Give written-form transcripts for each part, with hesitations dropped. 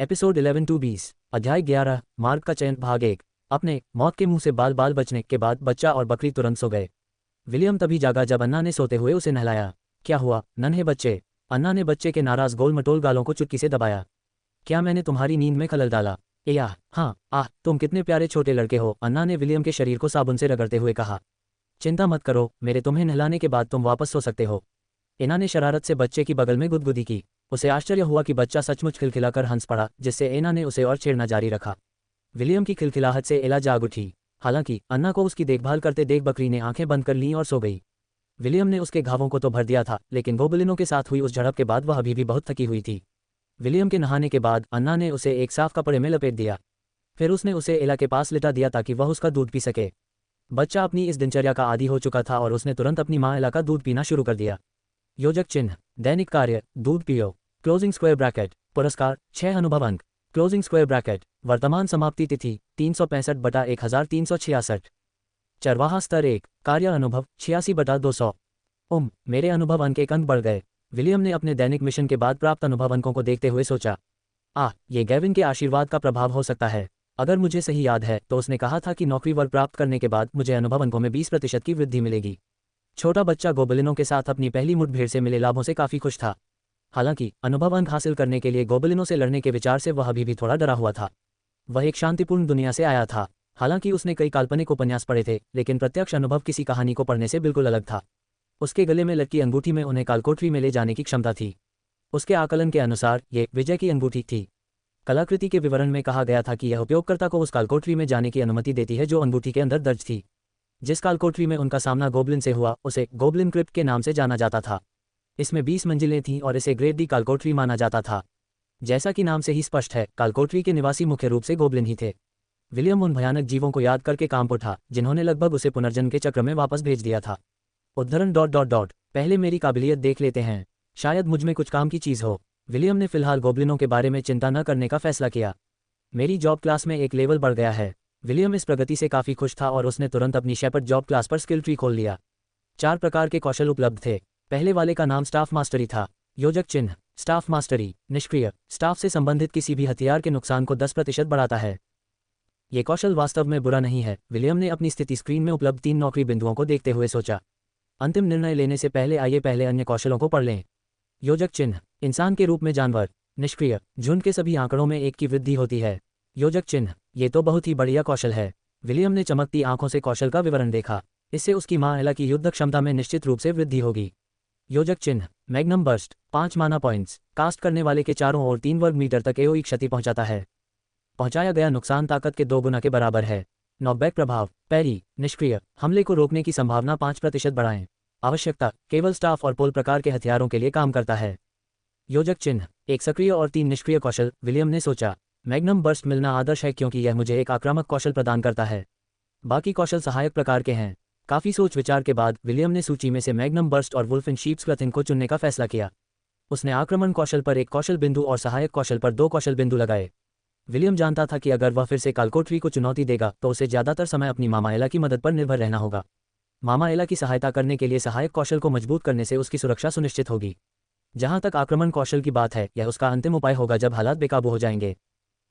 Episode 11 to 20 अध्याय 11 मार्ग का चयन भाग 1। अपने मौत के मुंह से बाल बाल बचने के बाद बच्चा और बकरी तुरंत सो गए। विलियम तभी जागा जब अन्ना ने सोते हुए उसे नहलाया। क्या हुआ नन्हे बच्चे? अन्ना ने बच्चे के नाराज गोल मटोल गालों को चुटकी से दबाया। क्या मैंने तुम्हारी नींद में खलल डाला? या हाँ तुम कितने प्यारे छोटे लड़के हो, अन्ना ने विलियम के शरीर को साबुन से रगड़ते हुए कहा। चिंता मत करो, मेरे तुम्हें नहलाने के बाद तुम वापस सो सकते हो। एना ने शरारत से बच्चे की बगल में गुदगुदी की। उसे आश्चर्य हुआ कि बच्चा सचमुच खिलखिलाकर हंस पड़ा, जिससे एना ने उसे और छेड़ना जारी रखा। विलियम की खिलखिलाहट से एला जाग उठी। हालांकि अन्ना को उसकी देखभाल करते देख बकरी ने आंखें बंद कर लीं और सो गई। विलियम ने उसके घावों को तो भर दिया था, लेकिन गोबलिनों के साथ हुई उस झड़प के बाद वह अभी भी बहुत थकी हुई थी। विलियम के नहाने के बाद अन्ना ने उसे एक साफ कपड़े में लपेट दिया। फिर उसने उसे एला के पास लिटा दिया ताकि वह उसका दूध पी सके। बच्चा अपनी इस दिनचर्या का आदी हो चुका था और उसने तुरंत अपनी माँ एला का दूध पीना शुरू कर दिया। योजक चिन्ह दैनिक कार्य दूध पियो क्लोजिंग स्क्वायर ब्रैकेट पुरस्कार 6 अनुभव अंक क्लोजिंग स्क्वायर ब्रैकेट वर्तमान समाप्ति तिथि 365/1366 चरवाहा स्तर 1 कार्य अनुभव 86/200 मेरे अनुभव अंक 1 अंक बढ़ गए। विलियम ने अपने दैनिक मिशन के बाद प्राप्त अनुभव अंकों को देखते हुए सोचा, ये गैविन के आशीर्वाद का प्रभाव हो सकता है। अगर मुझे सही याद है तो उसने कहा था कि नौकरी वर्ग प्राप्त करने के बाद मुझे अनुभव अंकों में 20% की वृद्धि मिलेगी। छोटा बच्चा गोबलिनों के साथ अपनी पहली मुठभेड़ से मिले लाभों से काफी खुश था। हालांकि अनुभव अंक हासिल करने के लिए गोबलिनों से लड़ने के विचार से वह अभी भी थोड़ा डरा हुआ था। वह एक शांतिपूर्ण दुनिया से आया था। हालांकि उसने कई काल्पनिक उपन्यास पढ़े थे, लेकिन प्रत्यक्ष अनुभव किसी कहानी को पढ़ने से बिल्कुल अलग था। उसके गले में लटकी अंगूठी में उन्हें कालकोठरी में ले जाने की क्षमता थी। उसके आकलन के अनुसार ये विजय की अंगूठी थी। कलाकृति के विवरण में कहा गया था कि यह उपयोगकर्ता को उस कालकोठरी में जाने की अनुमति देती है जो अंगूठी के अंदर दर्ज थी। जिस कालकोठरी में उनका सामना गोब्लिन से हुआ उसे गोब्लिन क्रिप्ट के नाम से जाना जाता था। इसमें 20 मंजिलें थीं और इसे ग्रेट डी कालकोठरी माना जाता था। जैसा कि नाम से ही स्पष्ट है, कालकोठरी के निवासी मुख्य रूप से गोब्लिन ही थे। विलियम उन भयानक जीवों को याद करके काम उठा जिन्होंने लगभग उसे पुनर्जन्म के चक्र में वापस भेज दिया था। उद्धरण ... पहले मेरी काबिलियत देख लेते हैं, शायद मुझमें कुछ काम की चीज़ हो। विलियम ने फिलहाल गोब्लिनों के बारे में चिंता न करने का फैसला किया। मेरी जॉब क्लास में एक लेवल बढ़ गया है। विलियम इस प्रगति से काफ़ी खुश था और उसने तुरंत अपनी शेपर्ड जॉब क्लास पर स्किल ट्री खोल लिया। 4 प्रकार के कौशल उपलब्ध थे। पहले वाले का नाम स्टाफ मास्टरी था। योजक चिन्ह स्टाफ मास्टरी निष्क्रिय स्टाफ से संबंधित किसी भी हथियार के नुकसान को 10% बढ़ाता है। ये कौशल वास्तव में बुरा नहीं है। विलियम ने अपनी स्थिति स्क्रीन में उपलब्ध 3 नौकरी बिंदुओं को देखते हुए सोचा। अंतिम निर्णय लेने से पहले आइए पहले अन्य कौशलों को पढ़ लें। योजक चिन्ह इंसान के रूप में जानवर निष्क्रिय झुंड के सभी आंकड़ों में 1 की वृद्धि होती है। योजक चिन्ह ये तो बहुत ही बढ़िया कौशल है। विलियम ने चमकती आंखों से कौशल का विवरण देखा। इससे उसकी माँ एला की युद्ध क्षमता में निश्चित रूप से वृद्धि होगी। योजक चिन्ह मैग्नम बर्स्ट 5 माना पॉइंट्स कास्ट करने वाले के चारों ओर 3 वर्ग मीटर तक एओई क्षति पहुंचाता है। पहुंचाया गया नुकसान ताकत के 2 गुना के बराबर है। नॉकबैक प्रभाव पैरी निष्क्रिय हमले को रोकने की संभावना 5% बढ़ाएं। आवश्यकता केवल स्टाफ और पोल प्रकार के हथियारों के लिए काम करता है। योजक चिन्ह एक सक्रिय और 3 निष्क्रिय कौशल। विलियम ने सोचा, मैग्नम बर्स्ट मिलना आदर्श है क्योंकि यह मुझे एक आक्रामक कौशल प्रदान करता है। बाकी कौशल सहायक प्रकार के हैं। काफ़ी सोच विचार के बाद विलियम ने सूची में से मैग्नम बर्स्ट और वुल्फ इन शीप्स क्लॉथिंग को चुनने का फैसला किया। उसने आक्रमण कौशल पर 1 कौशल बिंदु और सहायक कौशल पर 2 कौशल बिंदु लगाए। विलियम जानता था कि अगर वह फिर से कालकोठरी को चुनौती देगा तो उसे ज़्यादातर समय अपनी मामा एला की मदद पर निर्भर रहना होगा। मामा एला की सहायता करने के लिए सहायक कौशल को मजबूत करने से उसकी सुरक्षा सुनिश्चित होगी। जहां तक आक्रमण कौशल की बात है, यह उसका अंतिम उपाय होगा जब हालात बेकाबू हो जाएंगे।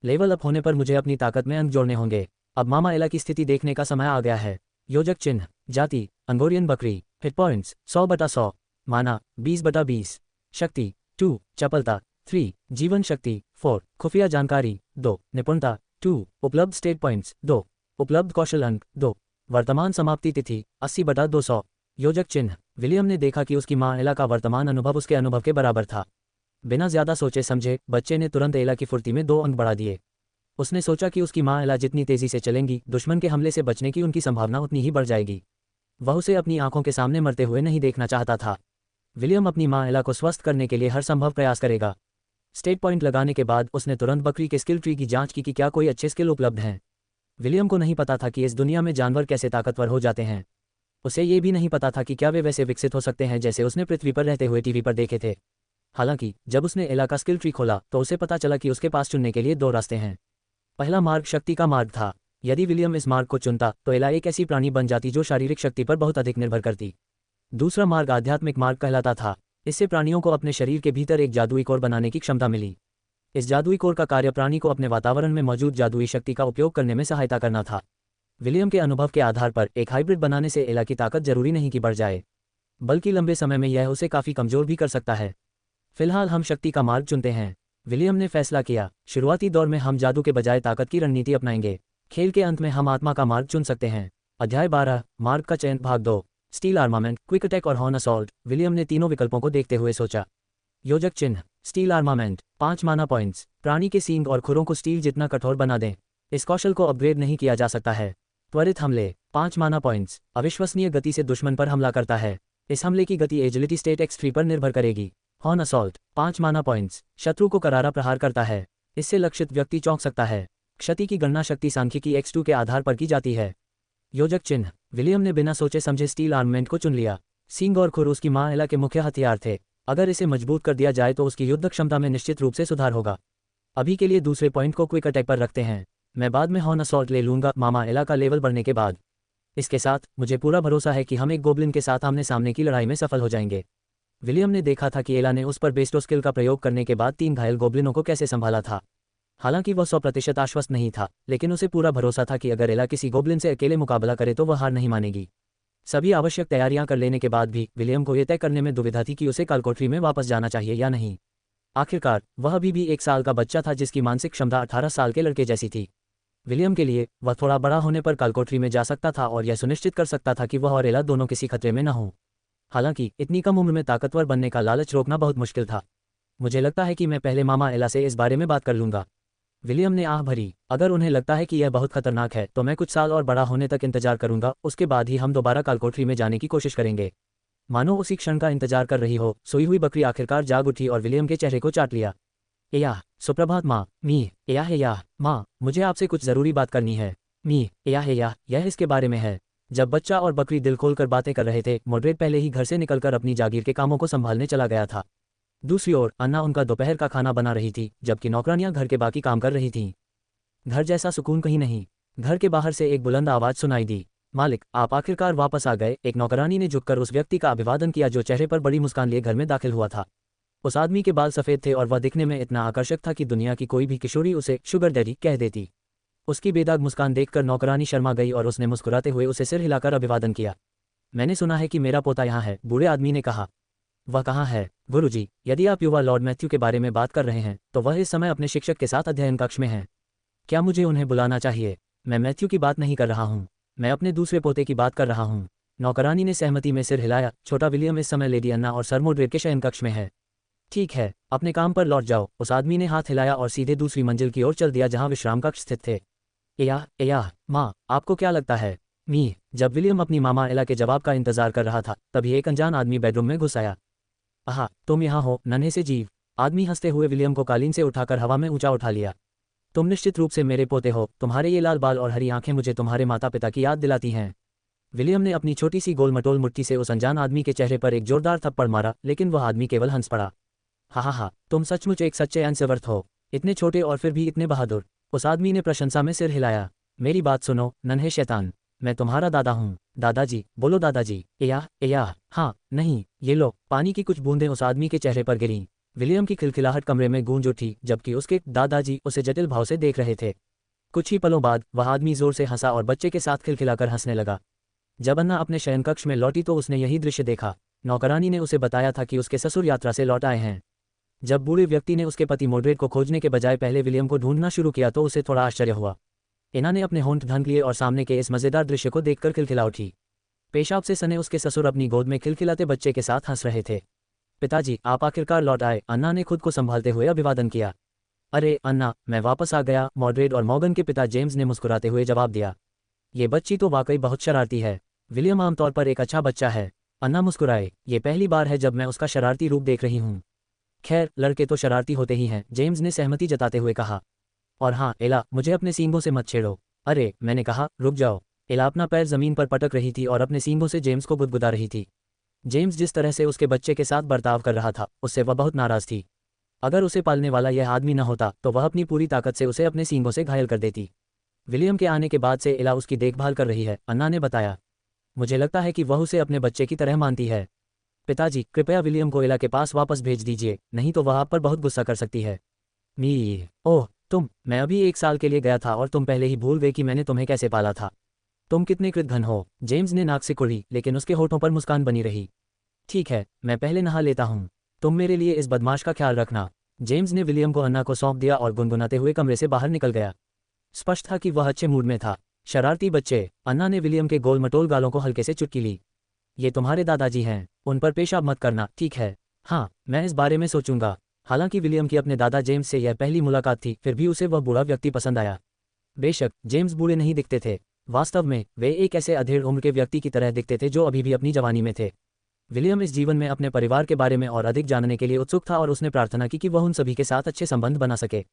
लेवल अप होने पर मुझे अपनी ताकत में अंक जोड़ने होंगे। अब मामा एला की स्थिति देखने का समय आ गया है। योजक चिन्ह जाति अंगोरियन बकरी हिट पॉइंट्स 100/100 माना 20/20 शक्ति 2 चपलता 3 जीवन शक्ति 4 खुफिया जानकारी 2 निपुणता 2 उपलब्ध स्टेट पॉइंट्स 2 उपलब्ध कौशल अंक 2 वर्तमान समाप्ति तिथि 80/200 योजक चिन्ह विलियम ने देखा कि उसकी माँ एला का वर्तमान अनुभव उसके अनुभव के बराबर था। बिना ज्यादा सोचे समझे बच्चे ने तुरंत एला की फुर्ती में 2 अंक बढ़ा दिए। उसने सोचा कि उसकी माँ एला जितनी तेजी से चलेंगी, दुश्मन के हमले से बचने की उनकी संभावना उतनी ही बढ़ जाएगी। वह उसे अपनी आंखों के सामने मरते हुए नहीं देखना चाहता था। विलियम अपनी माँ एला को स्वस्थ करने के लिए हर संभव प्रयास करेगा। स्टेट पॉइंट लगाने के बाद उसने तुरंत बकरी के स्किल ट्री की जांच की कि क्या कोई अच्छे स्किल उपलब्ध हैं। विलियम को नहीं पता था कि इस दुनिया में जानवर कैसे ताकतवर हो जाते हैं। उसे ये भी नहीं पता था कि क्या वे वैसे विकसित हो सकते हैं जैसे उसने पृथ्वी पर रहते हुए टीवी पर देखे थे। हालांकि जब उसने एला का स्किल ट्री खोला तो उसे पता चला कि उसके पास चुनने के लिए 2 रास्ते हैं। पहला मार्ग शक्ति का मार्ग था। यदि विलियम इस मार्ग को चुनता तो एला एक ऐसी प्राणी बन जाती जो शारीरिक शक्ति पर बहुत अधिक निर्भर करती। दूसरा मार्ग आध्यात्मिक मार्ग कहलाता था। इससे प्राणियों को अपने शरीर के भीतर एक जादुई कोर बनाने की क्षमता मिली। इस जादुई कोर का कार्य प्राणी को अपने वातावरण में मौजूद जादुई शक्ति का उपयोग करने में सहायता करना था। विलियम के अनुभव के आधार पर एक हाइब्रिड बनाने से एला की ताकत जरूरी नहीं कि बढ़ जाए, बल्कि लंबे समय में यह उसे काफ़ी कमज़ोर भी कर सकता है। फिलहाल हम शक्ति का मार्ग चुनते हैं, विलियम ने फैसला किया। शुरुआती दौर में हम जादू के बजाय ताकत की रणनीति अपनाएंगे। खेल के अंत में हम आत्मा का मार्ग चुन सकते हैं। अध्याय 12 मार्ग का चयन भाग 2 स्टील आर्मामेंट, क्विक अटैक और हॉर्न असॉल्ट। विलियम ने तीनों विकल्पों को देखते हुए सोचा। योजक चिन्ह स्टील आर्मामेंट 5 माना पॉइंट्स। प्राणी के सींग और खुरों को स्टील जितना कठोर बना दें। इस कौशल को अपग्रेड नहीं किया जा सकता है। त्वरित हमले 5 माना पॉइंट्स। अविश्वसनीय गति से दुश्मन पर हमला करता है। इस हमले की गति एजिलिटी स्टेट X3 पर निर्भर करेगी। हॉर्न असॉल्ट 5 माना पॉइंट्स। शत्रु को करारा प्रहार करता है। इससे लक्षित व्यक्ति चौंक सकता है। क्षति की गणना शक्ति सांख्यिकी X2 के आधार पर की जाती है। योजक चिन्ह विलियम ने बिना सोचे समझे स्टील आर्ममेंट को चुन लिया। सींग और खुर उसकी मां एला के मुख्य हथियार थे। अगर इसे मजबूत कर दिया जाए तो उसकी युद्ध क्षमता में निश्चित रूप से सुधार होगा। अभी के लिए दूसरे पॉइंट को क्विक अटैक पर रखते हैं। मैं बाद में हॉर्न असॉल्ट ले लूंगा मामा एला का लेवल बढ़ने के बाद। इसके साथ मुझे पूरा भरोसा है कि हम एक गोब्लिन के साथ आमने सामने की लड़ाई में सफल हो जाएंगे। विलियम ने देखा था कि एला ने उस पर बेस्टो स्किल का प्रयोग करने के बाद 3 घायल गोब्लिनों को कैसे संभाला था। हालांकि वह 100% आश्वस्त नहीं था, लेकिन उसे पूरा भरोसा था कि अगर एला किसी गोब्लिन से अकेले मुकाबला करे तो वह हार नहीं मानेगी। सभी आवश्यक तैयारियां कर लेने के बाद भी विलियम को यह तय करने में दुविधा थी कि उसे कालकोठरी में वापस जाना चाहिए या नहीं। आखिरकार वह अभी भी 1 साल का बच्चा था जिसकी मानसिक क्षमता 18 साल के लड़के जैसी थी। विलियम के लिए वह थोड़ा बड़ा होने पर कालकोठरी में जा सकता था और यह सुनिश्चित कर सकता था कि वह और एला दोनों किसी खतरे में न हों। हालांकि इतनी कम उम्र में ताकतवर बनने का लालच रोकना बहुत मुश्किल था। मुझे लगता है कि मैं पहले मामा एला से इस बारे में बात कर लूंगा। विलियम ने आह भरी। अगर उन्हें लगता है कि यह बहुत खतरनाक है तो मैं कुछ साल और बड़ा होने तक इंतजार करूंगा, उसके बाद ही हम दोबारा कालकोठरी में जाने की कोशिश करेंगे। मानो उसी क्षण का इंतजार कर रही हो, सोई हुई बकरी आखिरकार जाग उठी और विलियम के चेहरे को चाट लिया। एया सुप्रभात माँ। मी एया माँ, मुझे आपसे कुछ ज़रूरी बात करनी है। मी एया यह इसके बारे में है। जब बच्चा और बकरी दिल खोलकर बातें कर रहे थे, मॉडरेट पहले ही घर से निकलकर अपनी जागीर के कामों को संभालने चला गया था। दूसरी ओर अन्ना उनका दोपहर का खाना बना रही थी, जबकि नौकरानियां घर के बाकी काम कर रही थीं। घर जैसा सुकून कहीं नहीं। घर के बाहर से एक बुलंद आवाज सुनाई दी। मालिक, आप आखिरकार वापस आ गए। एक नौकरानी ने झुककर उस व्यक्ति का अभिवादन किया जो चेहरे पर बड़ी मुस्कान लिए घर में दाखिल हुआ था। उस आदमी के बाल सफ़ेद थे और वह दिखने में इतना आकर्षक था कि दुनिया की कोई भी किशोरी उसे शुगर डैडी कह देती। उसकी बेदाग मुस्कान देखकर नौकरानी शर्मा गई और उसने मुस्कुराते हुए उसे सिर हिलाकर अभिवादन किया। मैंने सुना है कि मेरा पोता यहाँ है, बूढ़े आदमी ने कहा। वह कहाँ है? गुरुजी, यदि आप युवा लॉर्ड मैथ्यू के बारे में बात कर रहे हैं तो वह इस समय अपने शिक्षक के साथ अध्ययन कक्ष में हैं। क्या मुझे उन्हें बुलाना चाहिए? मैं मैथ्यू की बात नहीं कर रहा हूँ, मैं अपने दूसरे पोते की बात कर रहा हूँ। नौकरानी ने सहमति में सिर हिलाया। छोटा विलियम इस समय लेडी अन्ना और सर मॉडरेट के शयन कक्ष में है। ठीक है, अपने काम पर लौट जाओ। उस आदमी ने हाथ हिलाया और सीधे दूसरी मंजिल की ओर चल दिया जहाँ विश्राम कक्ष स्थित थे। एया माँ, आपको क्या लगता है? मी जब विलियम अपनी मामा एला के जवाब का इंतजार कर रहा था तभी एक अनजान आदमी बेडरूम में घुस आया। आहा, तुम यहाँ हो, नन्हे से जीव। आदमी हंसते हुए विलियम को कालीन से उठाकर हवा में ऊंचा उठा लिया। तुम निश्चित रूप से मेरे पोते हो। तुम्हारे ये लाल बाल और हरी आंखें मुझे तुम्हारे माता पिता की याद दिलाती हैं। विलियम ने अपनी छोटी सी गोल मटोल मुट्ठी से उस अनजान आदमी के चेहरे पर एक जोरदार थप्पड़ मारा, लेकिन वह आदमी केवल हंस पड़ा। हा, तुम सचमुच एक सच्चे अंशवर्थ हो। इतने छोटे और फिर भी इतने बहादुर। उस आदमी ने प्रशंसा में सिर हिलाया। मेरी बात सुनो, नन्हे शैतान, मैं तुम्हारा दादा हूँ। दादाजी, बोलो दादाजी। एया हाँ, नहीं, ये लो। पानी की कुछ बूंदें उस आदमी के चेहरे पर गिरीं। विलियम की खिलखिलाहट कमरे में गूंज उठी, जबकि उसके दादाजी उसे जटिल भाव से देख रहे थे। कुछ ही पलों बाद वह आदमी जोर से हंसा और बच्चे के साथ खिलखिलाकर हंसने लगा। जब अन्ना अपने शयन कक्ष में लौटी तो उसने यही दृश्य देखा। नौकरानी ने उसे बताया था कि उसके ससुर यात्रा से लौट आए हैं। जब बूढ़े व्यक्ति ने उसके पति मॉडरेट को खोजने के बजाय पहले विलियम को ढूंढना शुरू किया तो उसे थोड़ा आश्चर्य हुआ। एना ने अपने होंठ ढंक लिए और सामने के इस मज़ेदार दृश्य को देखकर खिलखिला उठी। पेशाब से सने उसके ससुर अपनी गोद में खिलखिलाते बच्चे के साथ हंस रहे थे। पिताजी, आप आखिरकार लौट आए। अन्ना ने खुद को संभालते हुए अभिवादन किया। अरे अन्ना, मैं वापस आ गया, मॉडरेट और मॉर्गन के पिता जेम्स ने मुस्कुराते हुए जवाब दिया। ये बच्ची तो वाकई बहुत शरारती है। विलियम आमतौर पर एक अच्छा बच्चा है। अन्ना मुस्कुराए। ये पहली बार है जब मैं उसका शरारती रूप देख रही हूँ। खैर, लड़के तो शरारती होते ही हैं, जेम्स ने सहमति जताते हुए कहा। और हाँ एला, मुझे अपने सींगों से मत छेड़ो। अरे, मैंने कहा, रुक जाओ। एला अपना पैर जमीन पर पटक रही थी और अपने सींगों से जेम्स को गुदगुदा रही थी। जेम्स जिस तरह से उसके बच्चे के साथ बर्ताव कर रहा था उससे वह बहुत नाराज थी। अगर उसे पालने वाला यह आदमी न होता तो वह अपनी पूरी ताकत से उसे अपने सींगों से घायल कर देती। विलियम के आने के बाद से एला उसकी देखभाल कर रही है, अन्ना ने बताया। मुझे लगता है कि वह उसे अपने बच्चे की तरह मानती है। पिताजी, कृपया विलियम को एला के पास वापस भेज दीजिए, नहीं तो वह आप पर बहुत गुस्सा कर सकती है। ओह तुम, मैं अभी 1 साल के लिए गया था और तुम पहले ही भूल गए कि मैंने तुम्हें कैसे पाला था। तुम कितने कृतघ्न हो। जेम्स ने नाक से कुड़ी, लेकिन उसके होठों पर मुस्कान बनी रही। ठीक है, मैं पहले नहा लेता हूँ। तुम मेरे लिए इस बदमाश का ख्याल रखना। जेम्स ने विलियम को अन्ना को सौंप दिया और गुनगुनाते हुए कमरे से बाहर निकल गया। स्पष्ट था कि वह अच्छे मूड में था। शरारती बच्चे। अन्ना ने विलियम के गोल मटोल गालों को हल्के से चुटकी ली। ये तुम्हारे दादाजी हैं, उन पर पेशाब मत करना, ठीक है? हाँ, मैं इस बारे में सोचूंगा। हालांकि विलियम की अपने दादा जेम्स से यह पहली मुलाकात थी, फिर भी उसे वह बूढ़ा व्यक्ति पसंद आया। बेशक जेम्स बूढ़े नहीं दिखते थे, वास्तव में वे एक ऐसे अधेड़ उम्र के व्यक्ति की तरह दिखते थे जो अभी भी अपनी जवानी में थे। विलियम इस जीवन में अपने परिवार के बारे में और अधिक जानने के लिए उत्सुक था और उसने प्रार्थना की कि वह उन सभी के साथ अच्छे संबंध बना सके।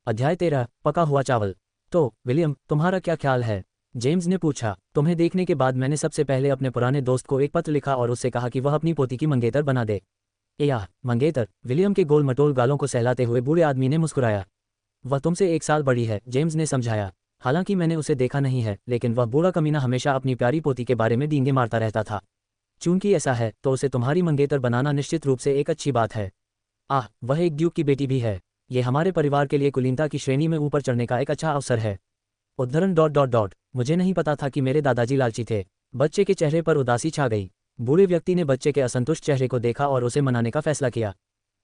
अध्याय 13, पका हुआ चावल। तो विलियम, तुम्हारा क्या ख्याल है? जेम्स ने पूछा। तुम्हें देखने के बाद मैंने सबसे पहले अपने पुराने दोस्त को एक पत्र लिखा और उससे कहा कि वह अपनी पोती की मंगेतर बना दे। या मंगेतर? विलियम के गोल मटोल गालों को सहलाते हुए बूढ़े आदमी ने मुस्कुराया। वह तुमसे 1 साल बड़ी है, जेम्स ने समझाया। हालांकि मैंने उसे देखा नहीं है, लेकिन वह बूढ़ा कमीना हमेशा अपनी प्यारी पोती के बारे में डींगे मारता रहता था। चूंकि ऐसा है तो उसे तुम्हारी मंगेतर बनाना निश्चित रूप से एक अच्छी बात है। वह एक ड्यूक की बेटी भी है। ये हमारे परिवार के लिए कुलीनता की श्रेणी में ऊपर चढ़ने का एक अच्छा अवसर है। उद्धरण। मुझे नहीं पता था कि मेरे दादाजी लालची थे। बच्चे के चेहरे पर उदासी छा गई। बूढ़े व्यक्ति ने बच्चे के असंतुष्ट चेहरे को देखा और उसे मनाने का फैसला किया।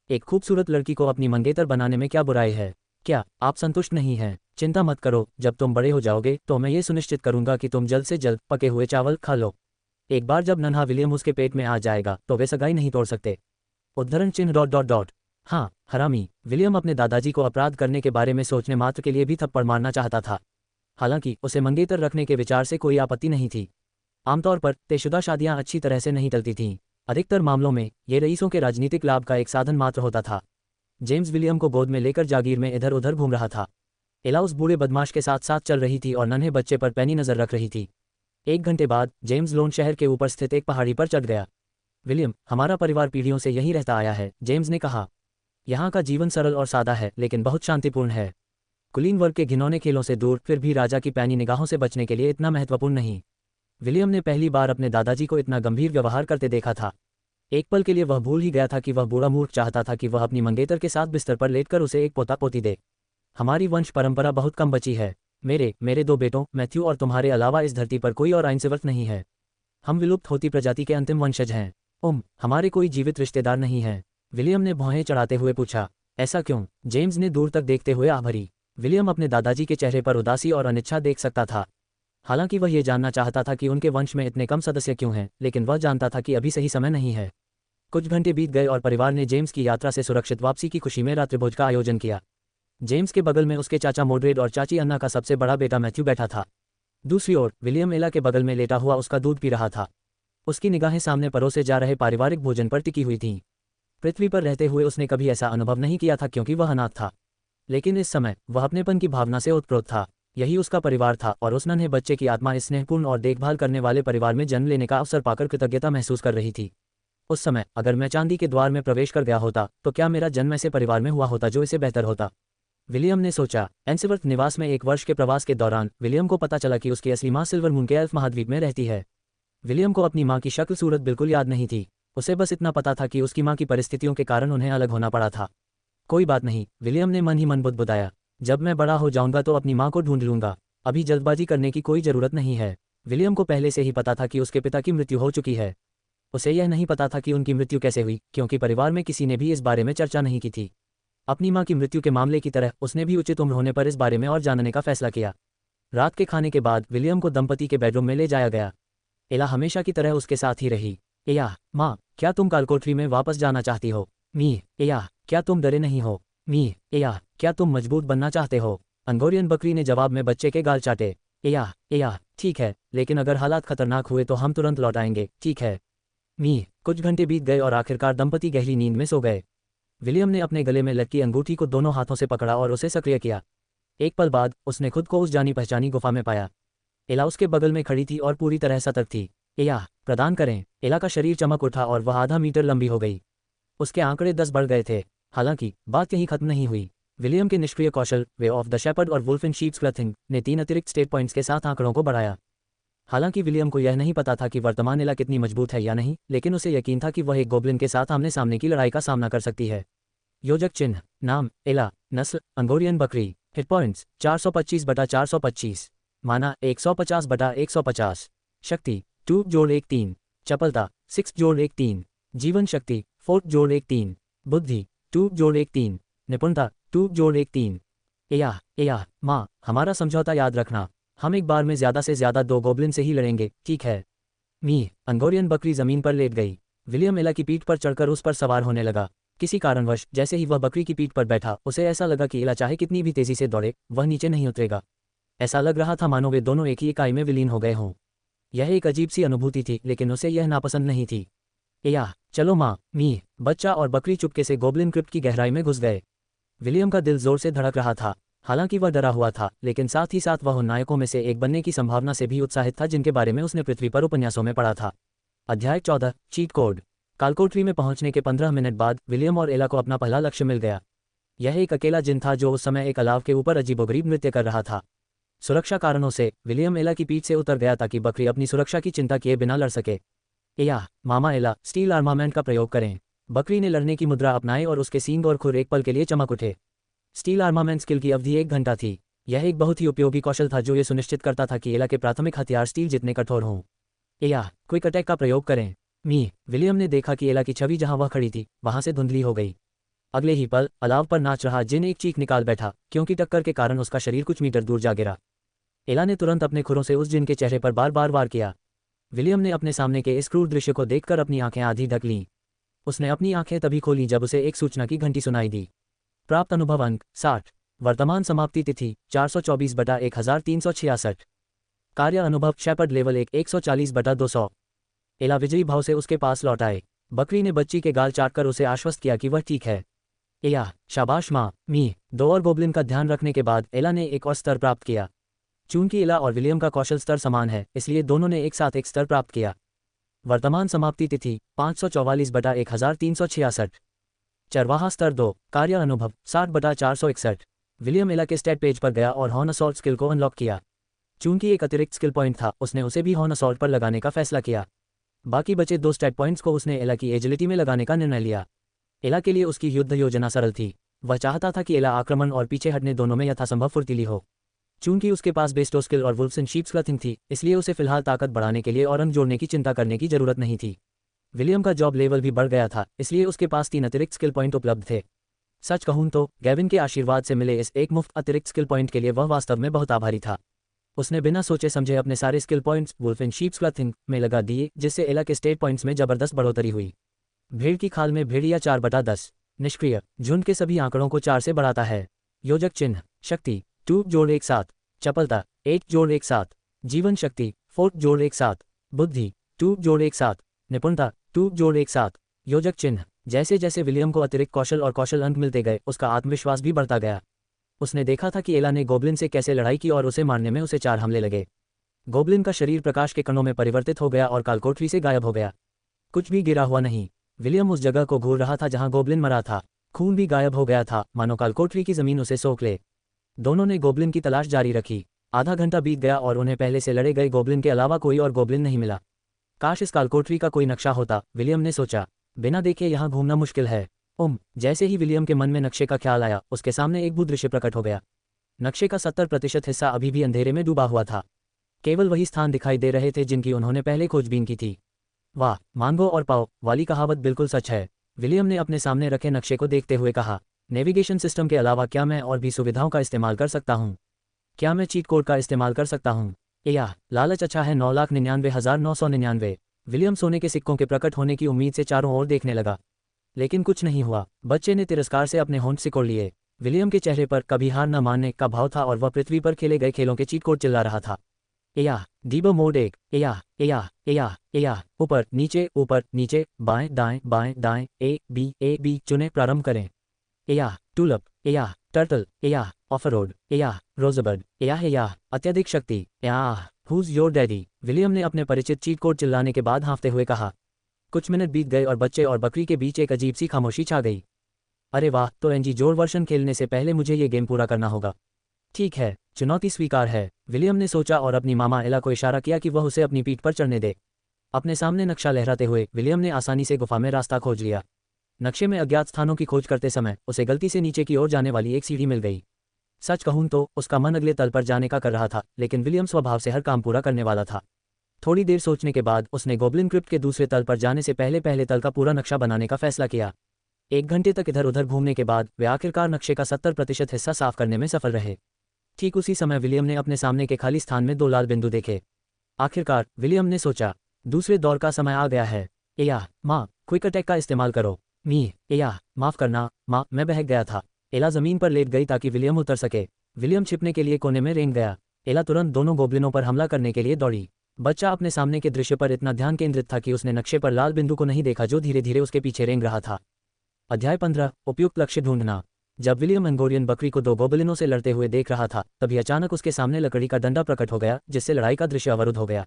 एक खूबसूरत लड़की को अपनी मंगेतर बनाने में क्या बुराई है? क्या आप संतुष्ट नहीं हैं? चिंता मत करो, जब तुम बड़े हो जाओगे तो मैं ये सुनिश्चित करूंगा कि तुम जल्द से जल्द पके हुए चावल खा लो। एक बार जब नन्हा विलियम उसके पेट में आ जाएगा तो वे सगाई नहीं तोड़ सकते। उद्धरण। हाँ, हरामी। विलियम अपने दादाजी को अपराध करने के बारे में सोचने मात्र के लिए भी थप्पड़ मारना चाहता था। हालांकि उसे मंगेतर रखने के विचार से कोई आपत्ति नहीं थी। आमतौर पर तयशुदा शादियां अच्छी तरह से नहीं टलती थीं। अधिकतर मामलों में ये रईसों के राजनीतिक लाभ का एक साधन मात्र होता था। जेम्स विलियम को गोद में लेकर जागीर में इधर उधर घूम रहा था। एला उस बूढ़े बदमाश के साथ साथ चल रही थी और नन्हे बच्चे पर पैनी नजर रख रही थी। 1 घंटे बाद जेम्स लोन शहर के ऊपर स्थित एक पहाड़ी पर चढ़ गया। विलियम, हमारा परिवार पीढ़ियों से यहीं रहता आया है, जेम्स ने कहा। यहाँ का जीवन सरल और सादा है, लेकिन बहुत शांतिपूर्ण है। कुलीन वर्ग के घिनौने खेलों से दूर, फिर भी राजा की पैनी निगाहों से बचने के लिए इतना महत्वपूर्ण नहीं। विलियम ने पहली बार अपने दादाजी को इतना गंभीर व्यवहार करते देखा था। एक पल के लिए वह भूल ही गया था कि वह बूढ़ा मूर्ख चाहता था कि वह अपनी मंगेतर के साथ बिस्तर पर लेटकर उसे एक पोता पोती दे। हमारी वंश परंपरा बहुत कम बची है। मेरे 2 बेटों मैथ्यू और तुम्हारे अलावा इस धरती पर कोई और आइंसवर्थ नहीं है। हम विलुप्त होती प्रजाति के अंतिम वंशज हैं। हमारे कोई जीवित रिश्तेदार नहीं हैं। विलियम ने भौहें चढ़ाते हुए पूछा। ऐसा क्यों? जेम्स ने दूर तक देखते हुए आह भरी। विलियम अपने दादाजी के चेहरे पर उदासी और अनिच्छा देख सकता था। हालांकि वह ये जानना चाहता था कि उनके वंश में इतने कम सदस्य क्यों हैं, लेकिन वह जानता था कि अभी सही समय नहीं है। कुछ घंटे बीत गए और परिवार ने जेम्स की यात्रा से सुरक्षित वापसी की खुशी में रात्रिभोज का आयोजन किया। जेम्स के बगल में उसके चाचा मोड्रेड और चाची अन्ना का सबसे बड़ा बेटा मैथ्यू बैठा था। दूसरी ओर विलियम एला के बगल में लेटा हुआ उसका दूध पी रहा था। उसकी निगाहें सामने परोसे जा रहे पारिवारिक भोजन पर टिकी हुई थीं। पृथ्वी पर रहते हुए उसने कभी ऐसा अनुभव नहीं किया था, क्योंकि वह अनाथ था। लेकिन इस समय वह अपनेपन की भावना से ओतप्रोत था। यही उसका परिवार था और उस नन्हे बच्चे की आत्मा इस स्नेहपूर्ण और देखभाल करने वाले परिवार में जन्म लेने का अवसर पाकर कृतज्ञता महसूस कर रही थी। उस समय अगर मैं चांदी के द्वार में प्रवेश कर गया होता तो क्या मेरा जन्म ऐसे परिवार में हुआ होता जो इसे बेहतर होता? विलियम ने सोचा। एंसिवर्थ निवास में 1 वर्ष के प्रवास के दौरान विलियम को पता चला कि उसकी असली माँ सिल्वर मून के एल्फ महाद्वीप में रहती है। विलियम को अपनी माँ की शक्ल सूरत बिल्कुल याद नहीं थी। उसे बस इतना पता था कि उसकी माँ की परिस्थितियों के कारण उन्हें अलग होना पड़ा था। कोई बात नहीं, विलियम ने मन ही मन बुदबुदाया। जब मैं बड़ा हो जाऊंगा तो अपनी माँ को ढूंढ लूंगा। अभी जल्दबाजी करने की कोई जरूरत नहीं है। विलियम को पहले से ही पता था कि उसके पिता की मृत्यु हो चुकी है। उसे यह नहीं पता था कि उनकी मृत्यु कैसे हुई, क्योंकि परिवार में किसी ने भी इस बारे में चर्चा नहीं की थी। अपनी माँ की मृत्यु के मामले की तरह उसने भी उचित उम्र होने पर इस बारे में और जानने का फैसला किया। रात के खाने के बाद विलियम को दंपति के बेडरूम में ले जाया गया। एला हमेशा की तरह उसके साथ ही रही। एया, माँ, क्या तुम कालकोठरी में वापस जाना चाहती हो? एया, क्या तुम डरे नहीं हो? एया, क्या तुम मजबूत बनना चाहते हो? अंगोरियन बकरी ने जवाब में बच्चे के गाल चाटे। एया, ठीक है, लेकिन अगर हालात खतरनाक हुए तो हम तुरंत लौट आएंगे, ठीक है? कुछ घंटे बीत गए और आखिरकार दंपति गहरी नींद में सो गए। विलियम ने अपने गले में लटकी अंगूठी को दोनों हाथों से पकड़ा और उसे सक्रिय किया। एक पल बाद उसने खुद को उस जानी पहचानी गुफा में पाया। एला उसके बगल में खड़ी थी और पूरी तरह सतर्क थी। प्रदान करें। एला का शरीर चमक उठा और वह आधा मीटर लंबी हो गई। उसके आंकड़े 10 बढ़ गए थे। हालांकि बात यहीं खत्म नहीं हुई। विलियम के निष्क्रिय कौशल, वे ऑफ द शेपर्ड और वुल्फ इन शीप्स क्लथिंग ने 3 अतिरिक्त स्टेट पॉइंट्स के साथ आंकड़ों को बढ़ाया। हालांकि विलियम को यह नहीं पता था कि वर्तमान एला कितनी मजबूत है या नहीं, लेकिन उसे यकीन था कि वह एक गोब्लिन के साथ आमने सामने की लड़ाई का सामना कर सकती है। योजक चिन्ह, नाम एला, नस्ल अंगोरियन बकरी, हिट पॉइंट्स 425/425, माना 150/150, शक्ति 2+1 3, चपलता 6+1 3, जीवन शक्ति 4+1 3, बुद्धि 2+1 3, निपुणता 2+1 3। एया माँ, हमारा समझौता याद रखना, हम एक बार में ज़्यादा से ज़्यादा 2 गोब्लिन से ही लड़ेंगे, ठीक है? मी, अंगोरियन बकरी ज़मीन पर लेट गई। विलियम एला की पीठ पर चढ़कर उस पर सवार होने लगा। किसी कारणवश जैसे ही वह बकरी की पीठ पर बैठा, उसे ऐसा लगा कि एला चाहे कितनी भी तेजी से दौड़े, वह नीचे नहीं उतरेगा। ऐसा लग रहा था मानो वे दोनों एक ही इकाई में विलीन हो गए हों। यह एक अजीब सी अनुभूति थी, लेकिन उसे यह नापसंद नहीं थी। एया, चलो माँ, मी, बच्चा और बकरी चुपके से गोब्लिन क्रिप्ट की गहराई में घुस गए। विलियम का दिल जोर से धड़क रहा था। हालांकि वह डरा हुआ था, लेकिन साथ ही साथ वह उन नायकों में से एक बनने की संभावना से भी उत्साहित था जिनके बारे में उसने पृथ्वी पर उपन्यासों में पढ़ा था। अध्याय 14, चीट कोड। कालकोठरी में पहुंचने के 15 मिनट बाद विलियम और एला को अपना पहला लक्ष्य मिल गया। यह एक अकेला जिन था जो उस समय एक अलाव के ऊपर अजीबोगरीब नृत्य कर रहा था। सुरक्षा कारणों से विलियम एला की पीठ से उतर गया ताकि बकरी अपनी सुरक्षा की चिंता किए बिना लड़ सके। एया, मामा एला, स्टील आर्मामेंट का प्रयोग करें। बकरी ने लड़ने की मुद्रा अपनाई और उसके सींग और खुर एक पल के लिए चमक उठे। स्टील आर्मामेंट स्किल की अवधि 1 घंटा थी। यह एक बहुत ही उपयोगी कौशल था जो ये सुनिश्चित करता था कि एला के प्राथमिक हथियार स्टील जितने कठोर हों। एया, क्विक अटैक का प्रयोग करें। मी, विलियम ने देखा कि एला की छवि जहां वह खड़ी थी वहां से धुंधली हो गई। अगले ही पल अलाव पर नाच रहा जिन एक चीख निकाल बैठा, क्योंकि टक्कर के कारण उसका शरीर कुछ मीटर दूर जा गिरा। एला ने तुरंत अपने खुरों से उस जिन के चेहरे पर बार बार वार किया। विलियम ने अपने सामने के इस क्रूर दृश्य को देखकर अपनी आंखें आधी ढक लीं। उसने अपनी आंखें तभी खोली जब उसे एक सूचना की घंटी सुनाई दी। प्राप्त अनुभव अंक 60। वर्तमान समाप्ति तिथि 424/1366। कार्य अनुभव शेपर्ड लेवल 1 140/200। एला विजयी भाव से उसके पास लौट आए। बकरी ने बच्ची के गाल चाटकर उसे आश्वस्त किया कि वह ठीक है। एया, शाबाश माँ, मी। 2 और गोब्लिन का ध्यान रखने के बाद एला ने एक और स्तर प्राप्त किया। चूंकि एला और विलियम का कौशल स्तर समान है, इसलिए दोनों ने एक साथ एक स्तर प्राप्त किया। वर्तमान समाप्ति तिथि 544/1366। चरवाहा स्तर 2, कार्य अनुभव 60/461। विलियम एला के स्टैट पेज पर गया और हॉर्न असॉल्ट स्किल को अनलॉक किया। चूंकि एक अतिरिक्त स्किल पॉइंट था, उसने उसे भी हॉर्न असॉल्ट पर लगाने का फैसला किया। बाकी बचे 2 स्टैट पॉइंट्स को उसने एला की एजिलिटी में लगाने का निर्णय लिया। एला के लिए उसकी युद्ध योजना सरल थी। वह चाहता था कि एला आक्रमण और पीछे हटने दोनों में यथासंभव फुर्तीली हो। चूंकि उसके पास बेस्टो स्किल और वुल्फ्स इन शीप्स क्लथिंग थी, इसलिए उसे फिलहाल ताकत बढ़ाने के लिए और अंक जोड़ने की चिंता करने की जरूरत नहीं थी। विलियम का जॉब लेवल भी बढ़ गया था, इसलिए उसके पास 3 अतिरिक्त स्किल पॉइंट उपलब्ध थे। सच कहूं तो गैविन के आशीर्वाद से मिले इस एक मुफ्त अतिरिक्त स्किल पॉइंट के लिए वह वास्तव में बहुत आभारी था। उसने बिना सोचे समझे अपने सारे स्किल पॉइंट्स वुल्फ इन शीप्स क्लथिंग में लगा दिए, जिससे एला के स्टेट पॉइंट्स में जबरदस्त बढ़ोतरी हुई। भेड़ की खाल में भेड़िया 4/10। निष्क्रिय, झुंड के सभी आंकड़ों को 4 से बढ़ाता है। योजक चिन्ह, शक्ति 2+1 चपलता 8+1 जीवन शक्ति 4+1 बुद्धि 2+1 निपुणता 2+1 योजक चिन्ह। जैसे जैसे विलियम को अतिरिक्त कौशल और कौशल अंक मिलते गए, उसका आत्मविश्वास भी बढ़ता गया। उसने देखा था कि एला ने गोब्लिन से कैसे लड़ाई की और उसे मारने में उसे 4 हमले लगे। गोब्लिन का शरीर प्रकाश के कणों में परिवर्तित हो गया और कालकोठरी से गायब हो गया। कुछ भी गिरा हुआ नहीं। विलियम उस जगह को घूर रहा था जहां गोब्लिन मरा था। खून भी गायब हो गया था, मानो कालकोठरी की जमीन उसे सोख ले। दोनों ने गोब्लिन की तलाश जारी रखी। आधा घंटा बीत गया और उन्हें पहले से लड़े गए गोब्लिन के अलावा कोई और गोब्लिन नहीं मिला। काश इस कालकोठरी का कोई नक्शा होता, विलियम ने सोचा। बिना देखे यहाँ घूमना मुश्किल है। जैसे ही विलियम के मन में नक्शे का ख्याल आया, उसके सामने एक भूदृश्य प्रकट हो गया। नक्शे का 70% हिस्सा अभी भी अंधेरे में डूबा हुआ था। केवल वही स्थान दिखाई दे रहे थे जिनकी उन्होंने पहले खोजबीन की थी। वाह, मांगो और पाओ वाली कहावत बिल्कुल सच है, विलियम ने अपने सामने रखे नक्शे को देखते हुए कहा। नेविगेशन सिस्टम के अलावा क्या मैं और भी सुविधाओं का इस्तेमाल कर सकता हूँ? क्या मैं चीट कोड का इस्तेमाल कर सकता हूँ? या लालच अच्छा है। 9,99,999। विलियम सोने के सिक्कों के प्रकट होने की उम्मीद से चारों ओर देखने लगा, लेकिन कुछ नहीं हुआ। बच्चे ने तिरस्कार से अपने होंठ सिकोड़ लिए। विलियम के चेहरे पर कभी हार न मानने का भाव था और वह पृथ्वी पर खेले गए खेलों के चीट कोड चिल्ला रहा था। एया, डीबो मोड 1, एया, ऊपर नीचे, बाएं दाएं, ए बी चुने, प्रारंभ करें। एया, टूलअप, एया, टर्टल, एया, ऑफरोड, एया, रोजबर्ड, एया, अत्यधिक शक्ति, एया, हुज योर डैडी। विलियम ने अपने परिचित चीट कोड चिल्लाने के बाद हाँफते हुए कहा। कुछ मिनट बीत गए और बच्चे और बकरी के बीच एक अजीब सी खामोशी छा गई। अरे वाह, तो एनजी जोर वर्शन खेलने से पहले मुझे ये गेम पूरा करना होगा। ठीक है, चुनौती स्वीकार है, विलियम ने सोचा और अपनी मामा एला को इशारा किया कि वह उसे अपनी पीठ पर चढ़ने दे। अपने सामने नक्शा लहराते हुए विलियम ने आसानी से गुफा में रास्ता खोज लिया। नक्शे में अज्ञात स्थानों की खोज करते समय उसे गलती से नीचे की ओर जाने वाली एक सीढ़ी मिल गई। सच कहूं तो उसका मन अगले तल पर जाने का कर रहा था, लेकिन विलियम स्वभाव से हर काम पूरा करने वाला था। थोड़ी देर सोचने के बाद उसने गोब्लिन क्रिप्ट के दूसरे तल पर जाने से पहले पहले तल का पूरा नक्शा बनाने का फैसला किया। 1 घंटे तक इधर उधर घूमने के बाद वे आखिरकार नक्शे का 70% हिस्सा साफ करने में सफल रहे। ठीक उसी समय विलियम ने अपने सामने के खाली स्थान में 2 लाल बिंदु देखे। आखिरकार विलियम ने सोचा, दूसरे दौर का समय आ गया है। एया माँ, क्विक अटैक का इस्तेमाल करो। एया माफ करना माँ, मैं बहक गया था। एला जमीन पर लेट गई ताकि विलियम उतर सके। विलियम छिपने के लिए कोने में रेंग गया। एला तुरंत दोनों गोब्लिनों पर हमला करने के लिए दौड़ी। बच्चा अपने सामने के दृश्य पर इतना ध्यान केंद्रित था कि उसने नक्शे पर लाल बिंदु को नहीं देखा जो धीरे धीरे उसके पीछे रेंग रहा था। अध्याय 15 उपयुक्त लक्ष्य ढूंढना। जब विलियम अंगोरियन बकरी को 2 गोब्लिनों से लड़ते हुए देख रहा था, तभी अचानक उसके सामने लकड़ी का डंडा प्रकट हो गया, जिससे लड़ाई का दृश्य अवरुद्ध हो गया।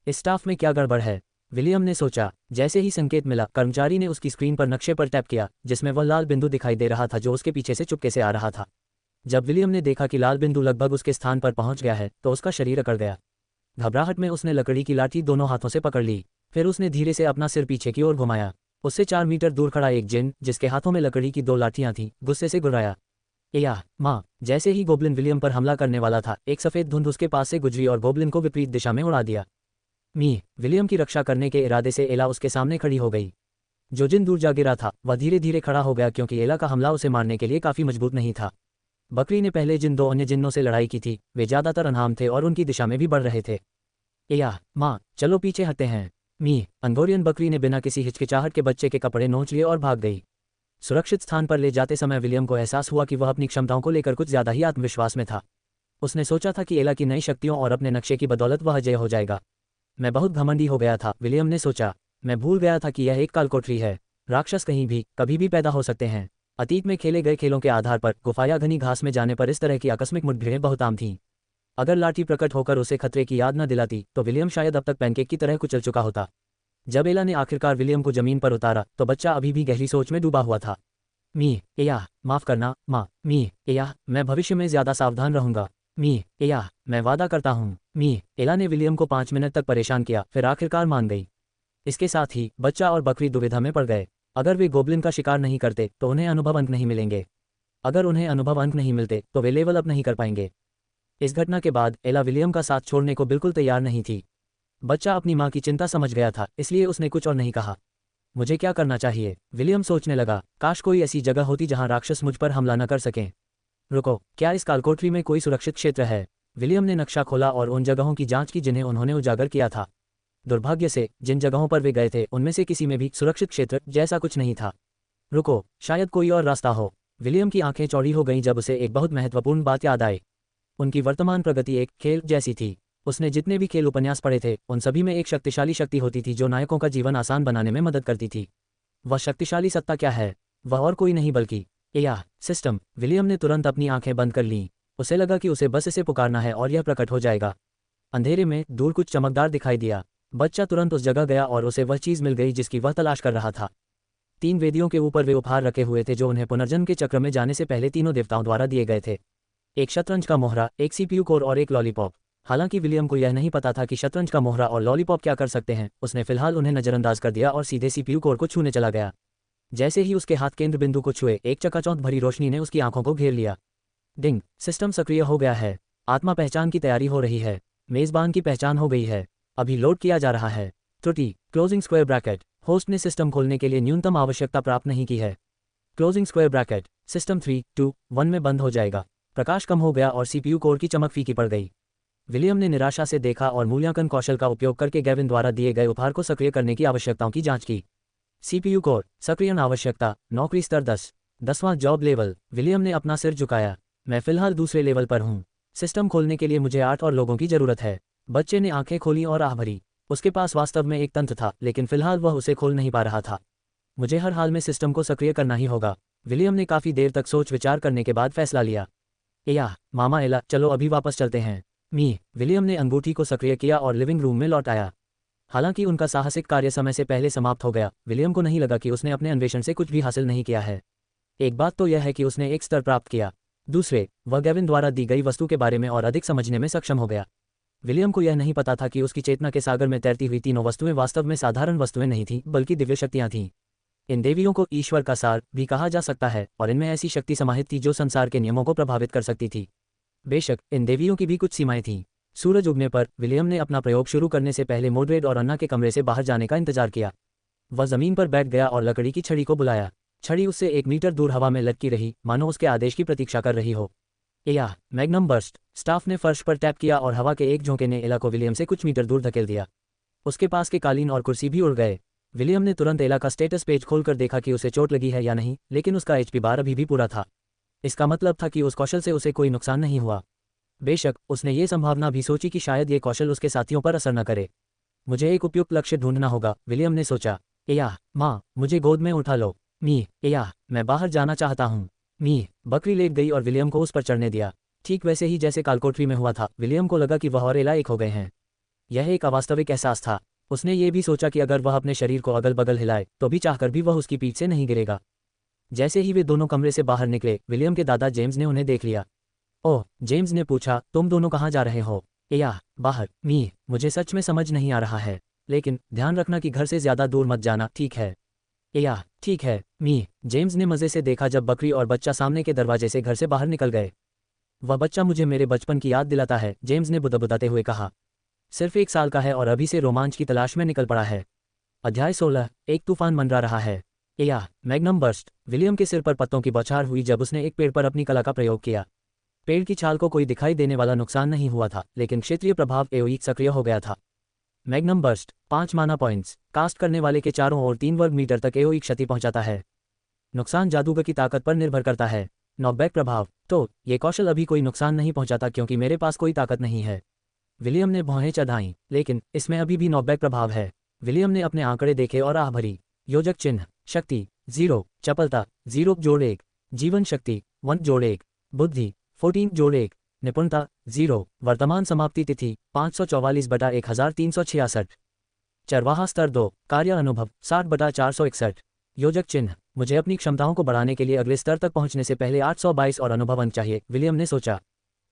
इस स्टाफ में क्या गड़बड़ है, विलियम ने सोचा। जैसे ही संकेत मिला, कर्मचारी ने उसकी स्क्रीन पर नक्शे पर टैप किया, जिसमें वह लाल बिंदु दिखाई दे रहा था जो उसके पीछे से चुपके से आ रहा था। जब विलियम ने देखा कि लाल बिंदु लगभग उसके स्थान पर पहुंच गया है, तो उसका शरीर अकड़ गया। घबराहट में उसने लकड़ी की लाठी दोनों हाथों से पकड़ ली। फिर उसने धीरे से अपना सिर पीछे की ओर घुमाया। उससे 4 मीटर दूर खड़ा एक जिन, जिसके हाथों में लकड़ी की 2 लाठियां थीं, गुस्से से गुर्राया। एया माँ। जैसे ही गोब्लिन विलियम पर हमला करने वाला था, एक सफेद धुंध उसके पास से गुजरी और गोब्लिन को विपरीत दिशा में उड़ा दिया। विलियम की रक्षा करने के इरादे से एला उसके सामने खड़ी हो गई। जो जिन दूर जा गिरा था, वह धीरे धीरे खड़ा हो गया क्योंकि एला का हमला उसे मारने के लिए काफी मजबूत नहीं था। बकरी ने पहले जिन 2 अन्य जिन्नों से लड़ाई की थी, वे ज्यादातर अनहाम थे और उनकी दिशा में भी बढ़ रहे थे। एया माँ, चलो पीछे हटते हैं। अंगोरियन बकरी ने बिना किसी हिचकिचाहट के बच्चे के कपड़े नोच लिए और भाग गई। सुरक्षित स्थान पर ले जाते समय विलियम को एहसास हुआ कि वह अपनी क्षमताओं को लेकर कुछ ज्यादा ही आत्मविश्वास में था। उसने सोचा था कि एला की नई शक्तियों और अपने नक्शे की बदौलत वह अजय हो जाएगा। मैं बहुत घमंडी हो गया था, विलियम ने सोचा। मैं भूल गया था कि यह एक कालकोठरी है। राक्षस कहीं भी कभी भी पैदा हो सकते हैं। अतीत में खेले गए खेलों के आधार पर गुफा या घनी घास में जाने पर इस तरह की आकस्मिक मुठभेड़ें बहुत आम थीं। अगर लाठी प्रकट होकर उसे खतरे की याद न दिलाती, तो विलियम शायद अब तक पैनकेक की तरह कुचल चुका होता। जब एला ने आखिरकार विलियम को जमीन पर उतारा, तो बच्चा अभी भी गहरी सोच में डूबा हुआ था। एया माफ करना माँ। एया मैं भविष्य में ज्यादा सावधान रहूंगा। एया मैं वादा करता हूँ। एला ने विलियम को 5 मिनट तक परेशान किया, फिर आखिरकार मान गई। इसके साथ ही बच्चा और बकरी दुविधा में पड़ गए। अगर वे गोब्लिन का शिकार नहीं करते तो उन्हें अनुभव अंक नहीं मिलेंगे। अगर उन्हें अनुभव अंक नहीं मिलते तो वे लेवल अप नहीं कर पाएंगे। इस घटना के बाद एला विलियम का साथ छोड़ने को बिल्कुल तैयार नहीं थी। बच्चा अपनी माँ की चिंता समझ गया था, इसलिए उसने कुछ और नहीं कहा। मुझे क्या करना चाहिए, विलियम सोचने लगा। काश कोई ऐसी जगह होती जहां राक्षस मुझ पर हमला न कर सकें। रुको, क्या इस कालकोठरी में कोई सुरक्षित क्षेत्र है? विलियम ने नक्शा खोला और उन जगहों की जांच की जिन्हें उन्होंने उजागर किया था। दुर्भाग्य से जिन जगहों पर वे गए थे उनमें से किसी में भी सुरक्षित क्षेत्र जैसा कुछ नहीं था। रुको, शायद कोई और रास्ता हो। विलियम की आंखें चौड़ी हो गईं जब उसे एक बहुत महत्वपूर्ण बात याद आई। उनकी वर्तमान प्रगति एक खेल जैसी थी। उसने जितने भी खेल उपन्यास पढ़े थे, उन सभी में एक शक्तिशाली शक्ति होती थी जो नायकों का जीवन आसान बनाने में मदद करती थी। वह शक्तिशाली सत्ता क्या है? वह और कोई नहीं बल्कि एया सिस्टम। विलियम ने तुरंत अपनी आंखें बंद कर लीं। उसे लगा कि उसे बस इसे पुकारना है और यह प्रकट हो जाएगा। अंधेरे में दूर कुछ चमकदार दिखाई दिया। बच्चा तुरंत उस जगह गया और उसे वह चीज मिल गई जिसकी वह तलाश कर रहा था। 3 वेदियों के ऊपर वे उपहार रखे हुए थे जो उन्हें पुनर्जन्म के चक्र में जाने से पहले तीनों देवताओं द्वारा दिए गए थे। एक शतरंज का मोहरा, एक सीपीयू कोर और एक लॉलीपॉप। हालांकि विलियम को यह नहीं पता था कि शतरंज का मोहरा और लॉलीपॉप क्या कर सकते हैं, उसने फिलहाल उन्हें नजरअंदाज कर दिया और सीधे सीपीयू कोर को छूने चला गया। जैसे ही उसके हाथ केंद्र बिंदु को छुए, एक चकाचौंध भरी रोशनी ने उसकी आंखों को घेर लिया। डिंग, सिस्टम सक्रिय हो गया है। आत्मा पहचान की तैयारी हो रही है। मेजबान की पहचान हो गई है। अभी लोड किया जा रहा है। त्रुटि, क्लोजिंग स्क्वायर ब्रैकेट। होस्ट ने सिस्टम खोलने के लिए न्यूनतम आवश्यकता प्राप्त नहीं की है। Closing square bracket. सिस्टम 3, 2, 1 में बंद हो जाएगा। प्रकाश कम हो गया और सीपीयू कोर की चमक फीकी पड़ गई। विलियम ने निराशा से देखा और मूल्यांकन कौशल का उपयोग करके गैविन द्वारा दिए गए उपहार को सक्रिय करने की आवश्यकताओं की जांच की। सीपीयू कोर सक्रियण आवश्यकता, नौकरी स्तर 10, 10वां जॉब लेवल। विलियम ने अपना सिर झुकाया। मैं फिलहाल दूसरे लेवल पर हूँ। सिस्टम खोलने के लिए मुझे 8 और लोगों की जरूरत है। बच्चे ने आंखें खोली और आह भरी। उसके पास वास्तव में एक तंत्र था, लेकिन फिलहाल वह उसे खोल नहीं पा रहा था। मुझे हर हाल में सिस्टम को सक्रिय करना ही होगा। विलियम ने काफी देर तक सोच विचार करने के बाद फैसला लिया। एया मामा एला, चलो अभी वापस चलते हैं। विलियम ने अंगूठी को सक्रिय किया और लिविंग रूम में लौट आया। हालांकि उनका साहसिक कार्य समय से पहले समाप्त हो गया, विलियम को नहीं लगा कि उसने अपने अन्वेषण से कुछ भी हासिल नहीं किया है। एक बात तो यह है कि उसने एक स्तर प्राप्त किया। दूसरे, वह गैविन द्वारा दी गई वस्तु के बारे में और अधिक समझने में सक्षम हो गया। विलियम को यह नहीं पता था कि उसकी चेतना के सागर में तैरती हुई तीनों वस्तुएं वास्तव में साधारण वस्तुएं नहीं थीं, बल्कि दिव्य शक्तियां थीं। इन देवियों को ईश्वर का सार भी कहा जा सकता है और इनमें ऐसी शक्ति समाहित थी जो संसार के नियमों को प्रभावित कर सकती थी। बेशक इन देवियों की भी कुछ सीमाएं थीं। सूरज उगने पर विलियम ने अपना प्रयोग शुरू करने से पहले मोड्रेड और अन्ना के कमरे से बाहर जाने का इंतजार किया। वह जमीन पर बैठ गया और लकड़ी की छड़ी को बुलाया। छड़ी उससे 1 मीटर दूर हवा में लटकी रही, मानो उसके आदेश की प्रतीक्षा कर रही हो। एया मैग्नम बर्स्ट। स्टाफ ने फर्श पर टैप किया और हवा के एक झोंके ने एला को विलियम से कुछ मीटर दूर धकेल दिया। उसके पास के कालीन और कुर्सी भी उड़ गए। विलियम ने तुरंत एला का स्टेटस पेज खोलकर देखा कि उसे चोट लगी है या नहीं, लेकिन उसका HP बार अभी भी पूरा था। इसका मतलब था कि उस कौशल से उसे कोई नुकसान नहीं हुआ। बेशक उसने ये संभावना भी सोची कि शायद ये कौशल उसके साथियों पर असर न करे। मुझे एक उपयुक्त लक्ष्य ढूंढना होगा, विलियम ने सोचा। एया माँ, मुझे गोद में उठा लो। मी एया, मैं बाहर जाना चाहता हूँ। मी। बकरी लेट गई और विलियम को उस पर चढ़ने दिया। ठीक वैसे ही जैसे कालकोठरी में हुआ था। विलियम को लगा कि वह और एला एक हो गए हैं। यह एक अवास्तविक एहसास था। उसने ये भी सोचा कि अगर वह अपने शरीर को अगल बगल हिलाए तो भी चाहकर भी वह उसकी पीठ से नहीं गिरेगा। जैसे ही वे दोनों कमरे से बाहर निकले, विलियम के दादा जेम्स ने उन्हें देख लिया। ओह, जेम्स ने पूछा, तुम दोनों कहाँ जा रहे हो? एया बाहर। मी, मुझे सच में समझ नहीं आ रहा है, लेकिन ध्यान रखना कि घर से ज्यादा दूर मत जाना, ठीक है? एया ठीक है मी। जेम्स ने मजे से देखा जब बकरी और बच्चा सामने के दरवाजे से घर से बाहर निकल गए। वह बच्चा मुझे मेरे बचपन की याद दिलाता है, जेम्स ने बुदबुदाते हुए कहा। सिर्फ 1 साल का है और अभी से रोमांच की तलाश में निकल पड़ा है। अध्याय 16। एक तूफान मंडरा रहा है। एया मैग्नम बर्स्ट। विलियम के सिर पर पत्तों की बौछार हुई जब उसने एक पेड़ पर अपनी कला का प्रयोग किया। पेड़ की छाल को कोई दिखाई देने वाला नुकसान नहीं हुआ था, लेकिन क्षेत्रीय प्रभाव एओईक सक्रिय हो गया था। मैग्नम बर्स्ट 5 माना पॉइंट्स। कास्ट करने वाले के चारों ओर 3 वर्ग मीटर तक एओईक क्षति पहुंचाता है। नुकसान जादूगर की ताकत पर निर्भर करता है। नॉकबैक प्रभाव। तो ये कौशल अभी कोई नुकसान नहीं पहुंचाता क्योंकि मेरे पास कोई ताकत नहीं है। विलियम ने भौहें चढ़ाईं, लेकिन इसमें अभी भी नॉकबैक प्रभाव है। विलियम ने अपने आंकड़े देखे और आह भरी। योजक चिन्ह। शक्ति 0, चपलता 0 जोड़ 1, जीवन शक्ति 1 जोड़ 1, बुद्धि 14 जोड़ 1, निपुणता 0। वर्तमान समाप्ति तिथि 544/1366। चरवाहा स्तर 2, कार्य अनुभव 60/461। योजक चिन्ह। मुझे अपनी क्षमताओं को बढ़ाने के लिए अगले स्तर तक पहुंचने से पहले 822 और अनुभव अंक चाहिए, विलियम ने सोचा।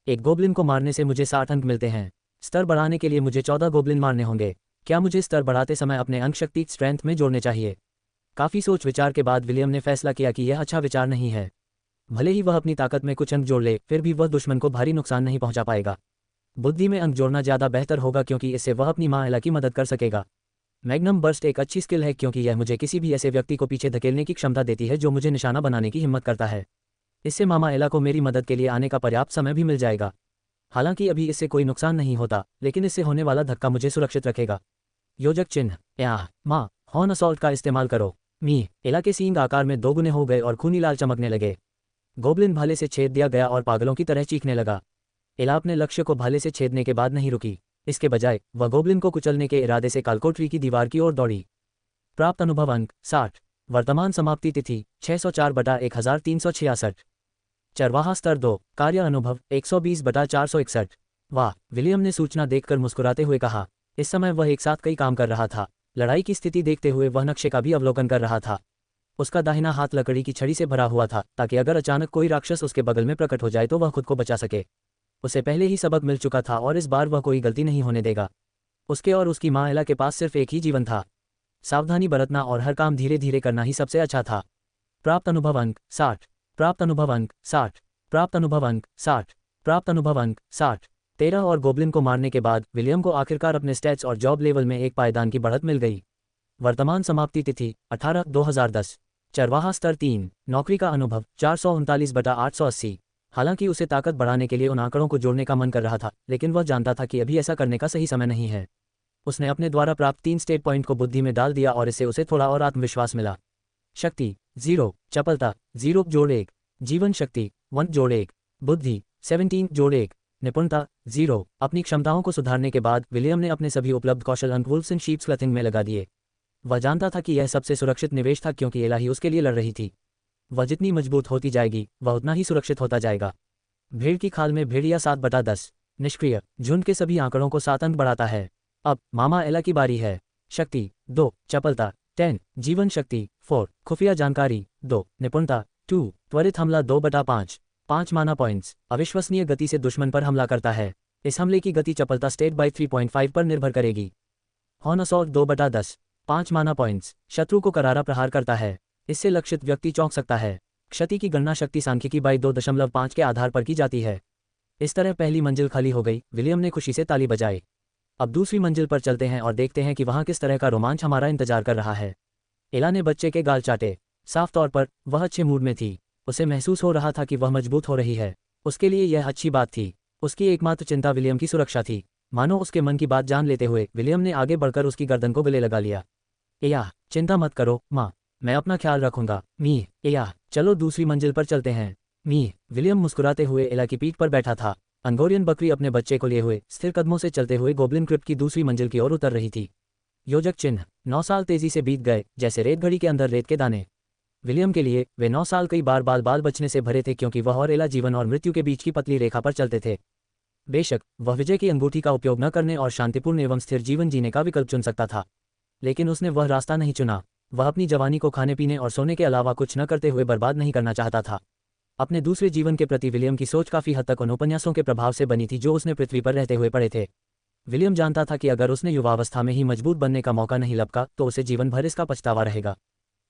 एक गोब्लिन को मारने से मुझे 60 अंक मिलते हैं। स्तर बढ़ाने के लिए मुझे 14 गोब्लिन मारने होंगे। क्या मुझे स्तर बढ़ाते समय अपने अंक शक्ति स्ट्रेंथ में जोड़ने चाहिए? काफ़ी सोच विचार के बाद विलियम ने फैसला किया कि यह अच्छा विचार नहीं है। भले ही वह अपनी ताकत में कुछ अंक जोड़ ले, फिर भी वह दुश्मन को भारी नुकसान नहीं पहुंचा पाएगा। बुद्धि में अंक जोड़ना ज़्यादा बेहतर होगा क्योंकि इससे वह अपनी माँ एला की मदद कर सकेगा। मैग्नम बर्स्ट एक अच्छी स्किल है क्योंकि यह मुझे किसी भी ऐसे व्यक्ति को पीछे धकेलने की क्षमता देती है जो मुझे निशाना बनाने की हिम्मत करता है। इससे मामा एला को मेरी मदद के लिए आने का पर्याप्त समय भी मिल जाएगा। हालांकि अभी इससे कोई नुकसान नहीं होता, लेकिन इससे होने वाला धक्का मुझे सुरक्षित रखेगा। योजक चिन्ह। या माँ, हॉर्न असॉल्ट का इस्तेमाल करो। मी। एला के सींग आकार में 2 गुने हो गए और खूनी लाल चमकने लगे। गोब्लिन भाले से छेद दिया गया और पागलों की तरह चीखने लगा। एला अपने लक्ष्य को भाले से छेदने के बाद नहीं रुकी। इसके बजाय वह गोब्लिन को कुचलने के इरादे से कालकोठरी की दीवार की ओर दौड़ी। प्राप्त अनुभव अंक 60। वर्तमान समाप्ति तिथि 604/1366। चरवाहा स्तर 2, कार्य अनुभव 120/461। वाह, विलियम ने सूचना देखकर मुस्कुराते हुए कहा। इस समय वह एक साथ कई काम कर रहा था। लड़ाई की स्थिति देखते हुए वह नक्शे का भी अवलोकन कर रहा था। उसका दाहिना हाथ लकड़ी की छड़ी से भरा हुआ था ताकि अगर अचानक कोई राक्षस उसके बगल में प्रकट हो जाए तो वह खुद को बचा सके। उसे पहले ही सबक मिल चुका था और इस बार वह कोई गलती नहीं होने देगा। उसके और उसकी माँ एला के पास सिर्फ एक ही जीवन था। सावधानी बरतना और हर काम धीरे धीरे करना ही सबसे अच्छा था। प्राप्त अनुभव अंक 60। प्राप्त अनुभव अंक 60। प्राप्त अनुभव अंक 60। प्राप्त अनुभव अंक 60। 13 और गोब्लिन को मारने के बाद विलियम को आखिरकार अपने स्टैट्स और जॉब लेवल में एक पायदान की बढ़त मिल गई। वर्तमान समाप्ति तिथि 18/2010। चरवाहा स्तर 3, नौकरी का अनुभव 439/880। हालांकि उसे ताकत बढ़ाने के लिए उन आंकड़ों को जोड़ने का मन कर रहा था, लेकिन वह जानता था कि अभी ऐसा करने का सही समय नहीं है। उसने अपने द्वारा प्राप्त 3 स्टेट पॉइंट को बुद्धि में डाल दिया और इससे उसे थोड़ा और आत्मविश्वास मिला। शक्ति 0, चपलता 0 जोड़ 1, जीवन शक्ति 1 जोड़ 1, बुद्धि 17 जोड़ 1, निपुणता 0। अपनी क्षमताओं को सुधारने के बाद विलियम ने अपने सभी उपलब्ध कौशल अंक वुल्फ्स इन शीप्स क्लथिंग में लगा दिए। वह जानता था कि यह सबसे सुरक्षित निवेश था क्योंकि एला ही उसके लिए लड़ रही थी। वह जितनी मजबूत होती जाएगी वह उतना ही सुरक्षित होता जाएगा। भेड़ की खाल में भेड़िया 7/10। निष्क्रिय झुंड के सभी आंकड़ों को 7 अंक बढ़ाता है। अब मामा एला की बारी है। शक्ति 2, चपलता 10, जीवन शक्ति 4, खुफिया जानकारी 2, निपुणता 2, त्वरित हमला 2/5, 5 माना पॉइंट्स। अविश्वसनीय गति से दुश्मन पर हमला करता है। इस हमले की गति चपलता स्टेट बाय 3.5 पर निर्भर करेगी। Horn assault 2/10। 5 माना पॉइंट्स। शत्रु को करारा प्रहार करता है। इससे लक्षित व्यक्ति चौंक सकता है। क्षति की गणना शक्ति सांख्यिकी बाई 2.5 के आधार पर की जाती है। इस तरह पहली मंजिल खाली हो गई। विलियम ने खुशी से ताली बजाई। अब दूसरी मंजिल पर चलते हैं और देखते हैं कि वहाँ किस तरह का रोमांच हमारा इंतजार कर रहा है। एला ने बच्चे के गाल चाटे। साफ तौर पर वह अच्छे मूड में थी। उसे महसूस हो रहा था कि वह मजबूत हो रही है। उसके लिए यह अच्छी बात थी। उसकी एकमात्र चिंता विलियम की सुरक्षा थी। मानो उसके मन की बात जान लेते हुए विलियम ने आगे बढ़कर उसकी गर्दन को गले लगा लिया। एया, चिंता मत करो माँ, मैं अपना ख्याल रखूंगा। मी, एया, चलो दूसरी मंजिल पर चलते हैं। मी, विलियम मुस्कुराते हुए एला की पीठ पर बैठा था। अंगोरियन बकरी अपने बच्चे को लिए हुए स्थिर कदमों से चलते हुए गोब्लिन क्रिप्ट की दूसरी मंजिल की ओर उतर रही थी। योजक चिन्ह। 9 साल तेजी से बीत गए, जैसे रेत घड़ी के अंदर रेत के दाने। विलियम के लिए वे 9 साल कई बार बाल बचने से भरे थे, क्योंकि वह और एला जीवन और मृत्यु के बीच की पतली रेखा पर चलते थे। बेशक वह विजय की अंगूठी का उपयोग न करने और शांतिपूर्ण एवं स्थिर जीवन जीने का विकल्प चुन सकता था, लेकिन उसने वह रास्ता नहीं चुना। वह अपनी जवानी को खाने पीने और सोने के अलावा कुछ न करते हुए बर्बाद नहीं करना चाहता था। अपने दूसरे जीवन के प्रति विलियम की सोच काफ़ी हद तक उन उपन्यासों के प्रभाव से बनी थी जो उसने पृथ्वी पर रहते हुए पढ़े थे। विलियम जानता था कि अगर उसने युवावस्था में ही मजबूत बनने का मौका नहीं लपका तो उसे जीवन भर इसका पछतावा रहेगा।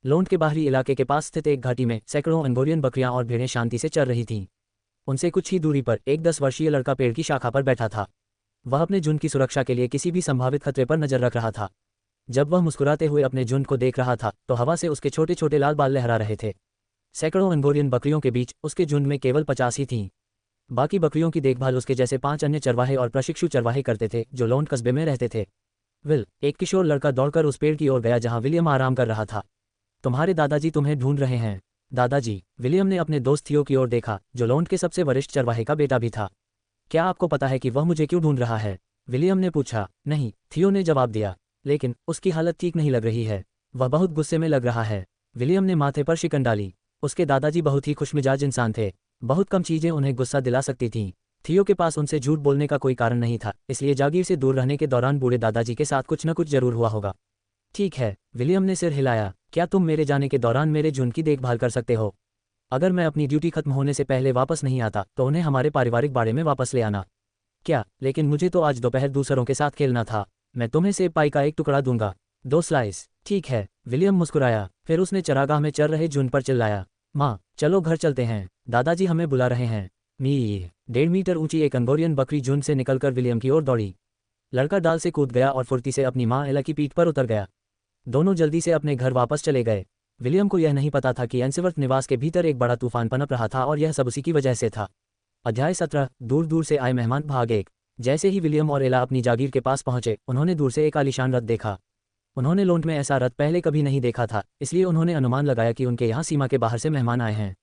लोंड के बाहरी इलाके के पास स्थित एक घाटी में सैकड़ों अंगोरियन बकरियां और भेड़ें शांति से चल रही थीं। उनसे कुछ ही दूरी पर एक 10 वर्षीय लड़का पेड़ की शाखा पर बैठा था। वह अपने झुंड की सुरक्षा के लिए किसी भी संभावित खतरे पर नजर रख रहा था। जब वह मुस्कुराते हुए अपने झुंड को देख रहा था तो हवा से उसके छोटे छोटे लाल बाल लहरा रहे थे। सैकड़ों अंगोरियन बकरियों के बीच उसके झुंड में केवल 50 ही थीं। बाकी बकरियों की देखभाल उसके जैसे 5 अन्य चरवाहे और प्रशिक्षु चरवाहे करते थे जो लोंड कस्बे में रहते थे। विल, एक किशोर लड़का दौड़कर उस पेड़ की ओर गया जहां विलियम आराम कर रहा था। तुम्हारे दादाजी तुम्हें ढूंढ रहे हैं। दादाजी, विलियम ने अपने दोस्त थियो की ओर देखा, जो लोंड के सबसे वरिष्ठ चरवाहे का बेटा भी था। क्या आपको पता है कि वह मुझे क्यों ढूंढ रहा है? विलियम ने पूछा। नहीं, थियो ने जवाब दिया, लेकिन उसकी हालत ठीक नहीं लग रही है। वह बहुत गुस्से में लग रहा है। विलियम ने माथे पर शिकन डाली। उसके दादाजी बहुत ही खुशमिजाज इंसान थे। बहुत कम चीजें उन्हें गुस्सा दिला सकती थीं। थियो के पास उनसे झूठ बोलने का कोई कारण नहीं था, इसलिए जागीर से दूर रहने के दौरान बूढ़े दादाजी के साथ कुछ न कुछ जरूर हुआ होगा। ठीक है, विलियम ने सिर हिलाया। क्या तुम मेरे जाने के दौरान मेरे झुंड की देखभाल कर सकते हो? अगर मैं अपनी ड्यूटी खत्म होने से पहले वापस नहीं आता तो उन्हें हमारे पारिवारिक बाड़े में वापस ले आना। क्या? लेकिन मुझे तो आज दोपहर दूसरों के साथ खेलना था। मैं तुम्हें सेब पाई का एक टुकड़ा दूंगा, 2 स्लाइस। ठीक है, विलियम मुस्कुराया। फिर उसने चरागाह में चल रहे झुंड पर चिल्लाया, माँ, चलो घर चलते हैं, दादाजी हमें बुला रहे हैं। मी, 1.5 मीटर ऊंची एक अंगोरियन बकरी झुंड से निकलकर विलियम की ओर दौड़ी। लड़का डाल से कूद गया और फुर्ती से अपनी माँ एला की पीठ पर उतर गया। दोनों जल्दी से अपने घर वापस चले गए। विलियम को यह नहीं पता था कि एंसवर्थ निवास के भीतर एक बड़ा तूफान पनप रहा था और यह सब उसी की वजह से था। अध्याय 17। दूर दूर से आए मेहमान भाग 1। जैसे ही विलियम और एला अपनी जागीर के पास पहुंचे, उन्होंने दूर से एक आलीशान रथ देखा। उन्होंने लोंड में ऐसा रथ पहले कभी नहीं देखा था, इसलिए उन्होंने अनुमान लगाया कि उनके यहाँ सीमा के बाहर से मेहमान आए हैं।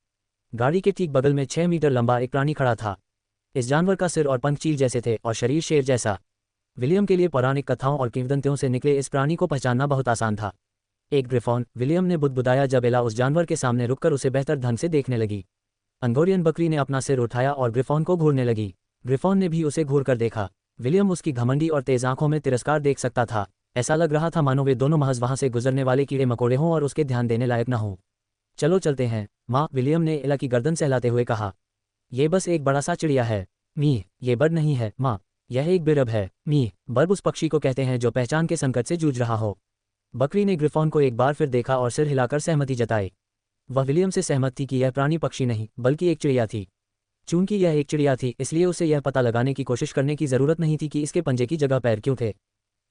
गाड़ी के ठीक बगल में 6 मीटर लंबा एक प्राणी खड़ा था। इस जानवर का सिर और पंख चील जैसे थे और शरीर शेर जैसा। विलियम के लिए पौराणिक कथाओं और किंवदंतियों से निकले इस प्राणी को पहचानना बहुत आसान था। एक ग्रिफॉन, विलियम ने बुदबुदाया जब एला उस जानवर के सामने रुककर उसे बेहतर ढंग से देखने लगी। अंगोरियन बकरी ने अपना सिर उठाया और ग्रिफॉन को घूरने लगी। ग्रिफॉन ने भी उसे घूर कर देखा। विलियम उसकी घमंडी और तेज आंखों में तिरस्कार देख सकता था। ऐसा लग रहा था मानो वे दोनों महज वहां से गुजरने वाले कीड़े मकोड़े हों और उसके ध्यान देने लायक न हों। चलो चलते हैं, माँ, विलियम ने एला की गर्दन सहलाते हुए कहा। ये बस एक बड़ा सा चिड़िया है। मी, ये बर्ड नहीं है माँ, यह एक बिरब है। मी, बर्ब उस पक्षी को कहते हैं जो पहचान के संकट से जूझ रहा हो। बकरी ने ग्रिफॉन को एक बार फिर देखा और सिर हिलाकर सहमति जताई। वह विलियम से सहमत थी कि यह प्राणी पक्षी नहीं बल्कि एक चिड़िया थी। चूंकि यह एक चिड़िया थी, इसलिए उसे यह पता लगाने की कोशिश करने की जरूरत नहीं थी कि इसके पंजे की जगह पैर क्यों थे।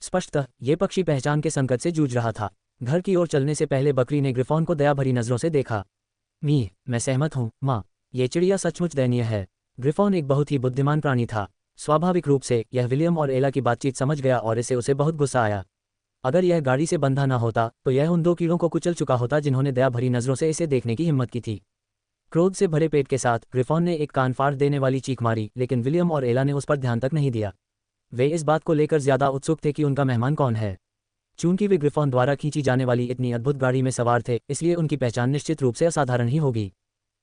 स्पष्टतः ये पक्षी पहचान के संकट से जूझ रहा था। घर की ओर चलने से पहले बकरी ने ग्रिफॉन को दया भरी नजरों से देखा। मी, मैं सहमत हूँ माँ, ये चिड़िया सचमुच दयनीय है। ग्रिफॉन एक बहुत ही बुद्धिमान प्राणी था। स्वाभाविक रूप से यह विलियम और एला की बातचीत समझ गया और इसे उसे बहुत गुस्सा आया। अगर यह गाड़ी से बंधा ना होता तो यह उन 2 कीड़ों को कुचल चुका होता जिन्होंने दया भरी नजरों से इसे देखने की हिम्मत की थी। क्रोध से भरे पेट के साथ ग्रिफॉन ने एक कान फाड़ देने वाली चीख मारी, लेकिन विलियम और एला ने उस पर ध्यान तक नहीं दिया। वे इस बात को लेकर ज्यादा उत्सुक थे कि उनका मेहमान कौन है। चूंकि वे ग्रिफॉन द्वारा खींची जाने वाली इतनी अद्भुत गाड़ी में सवार थे, इसलिए उनकी पहचान निश्चित रूप से असाधारण ही होगी।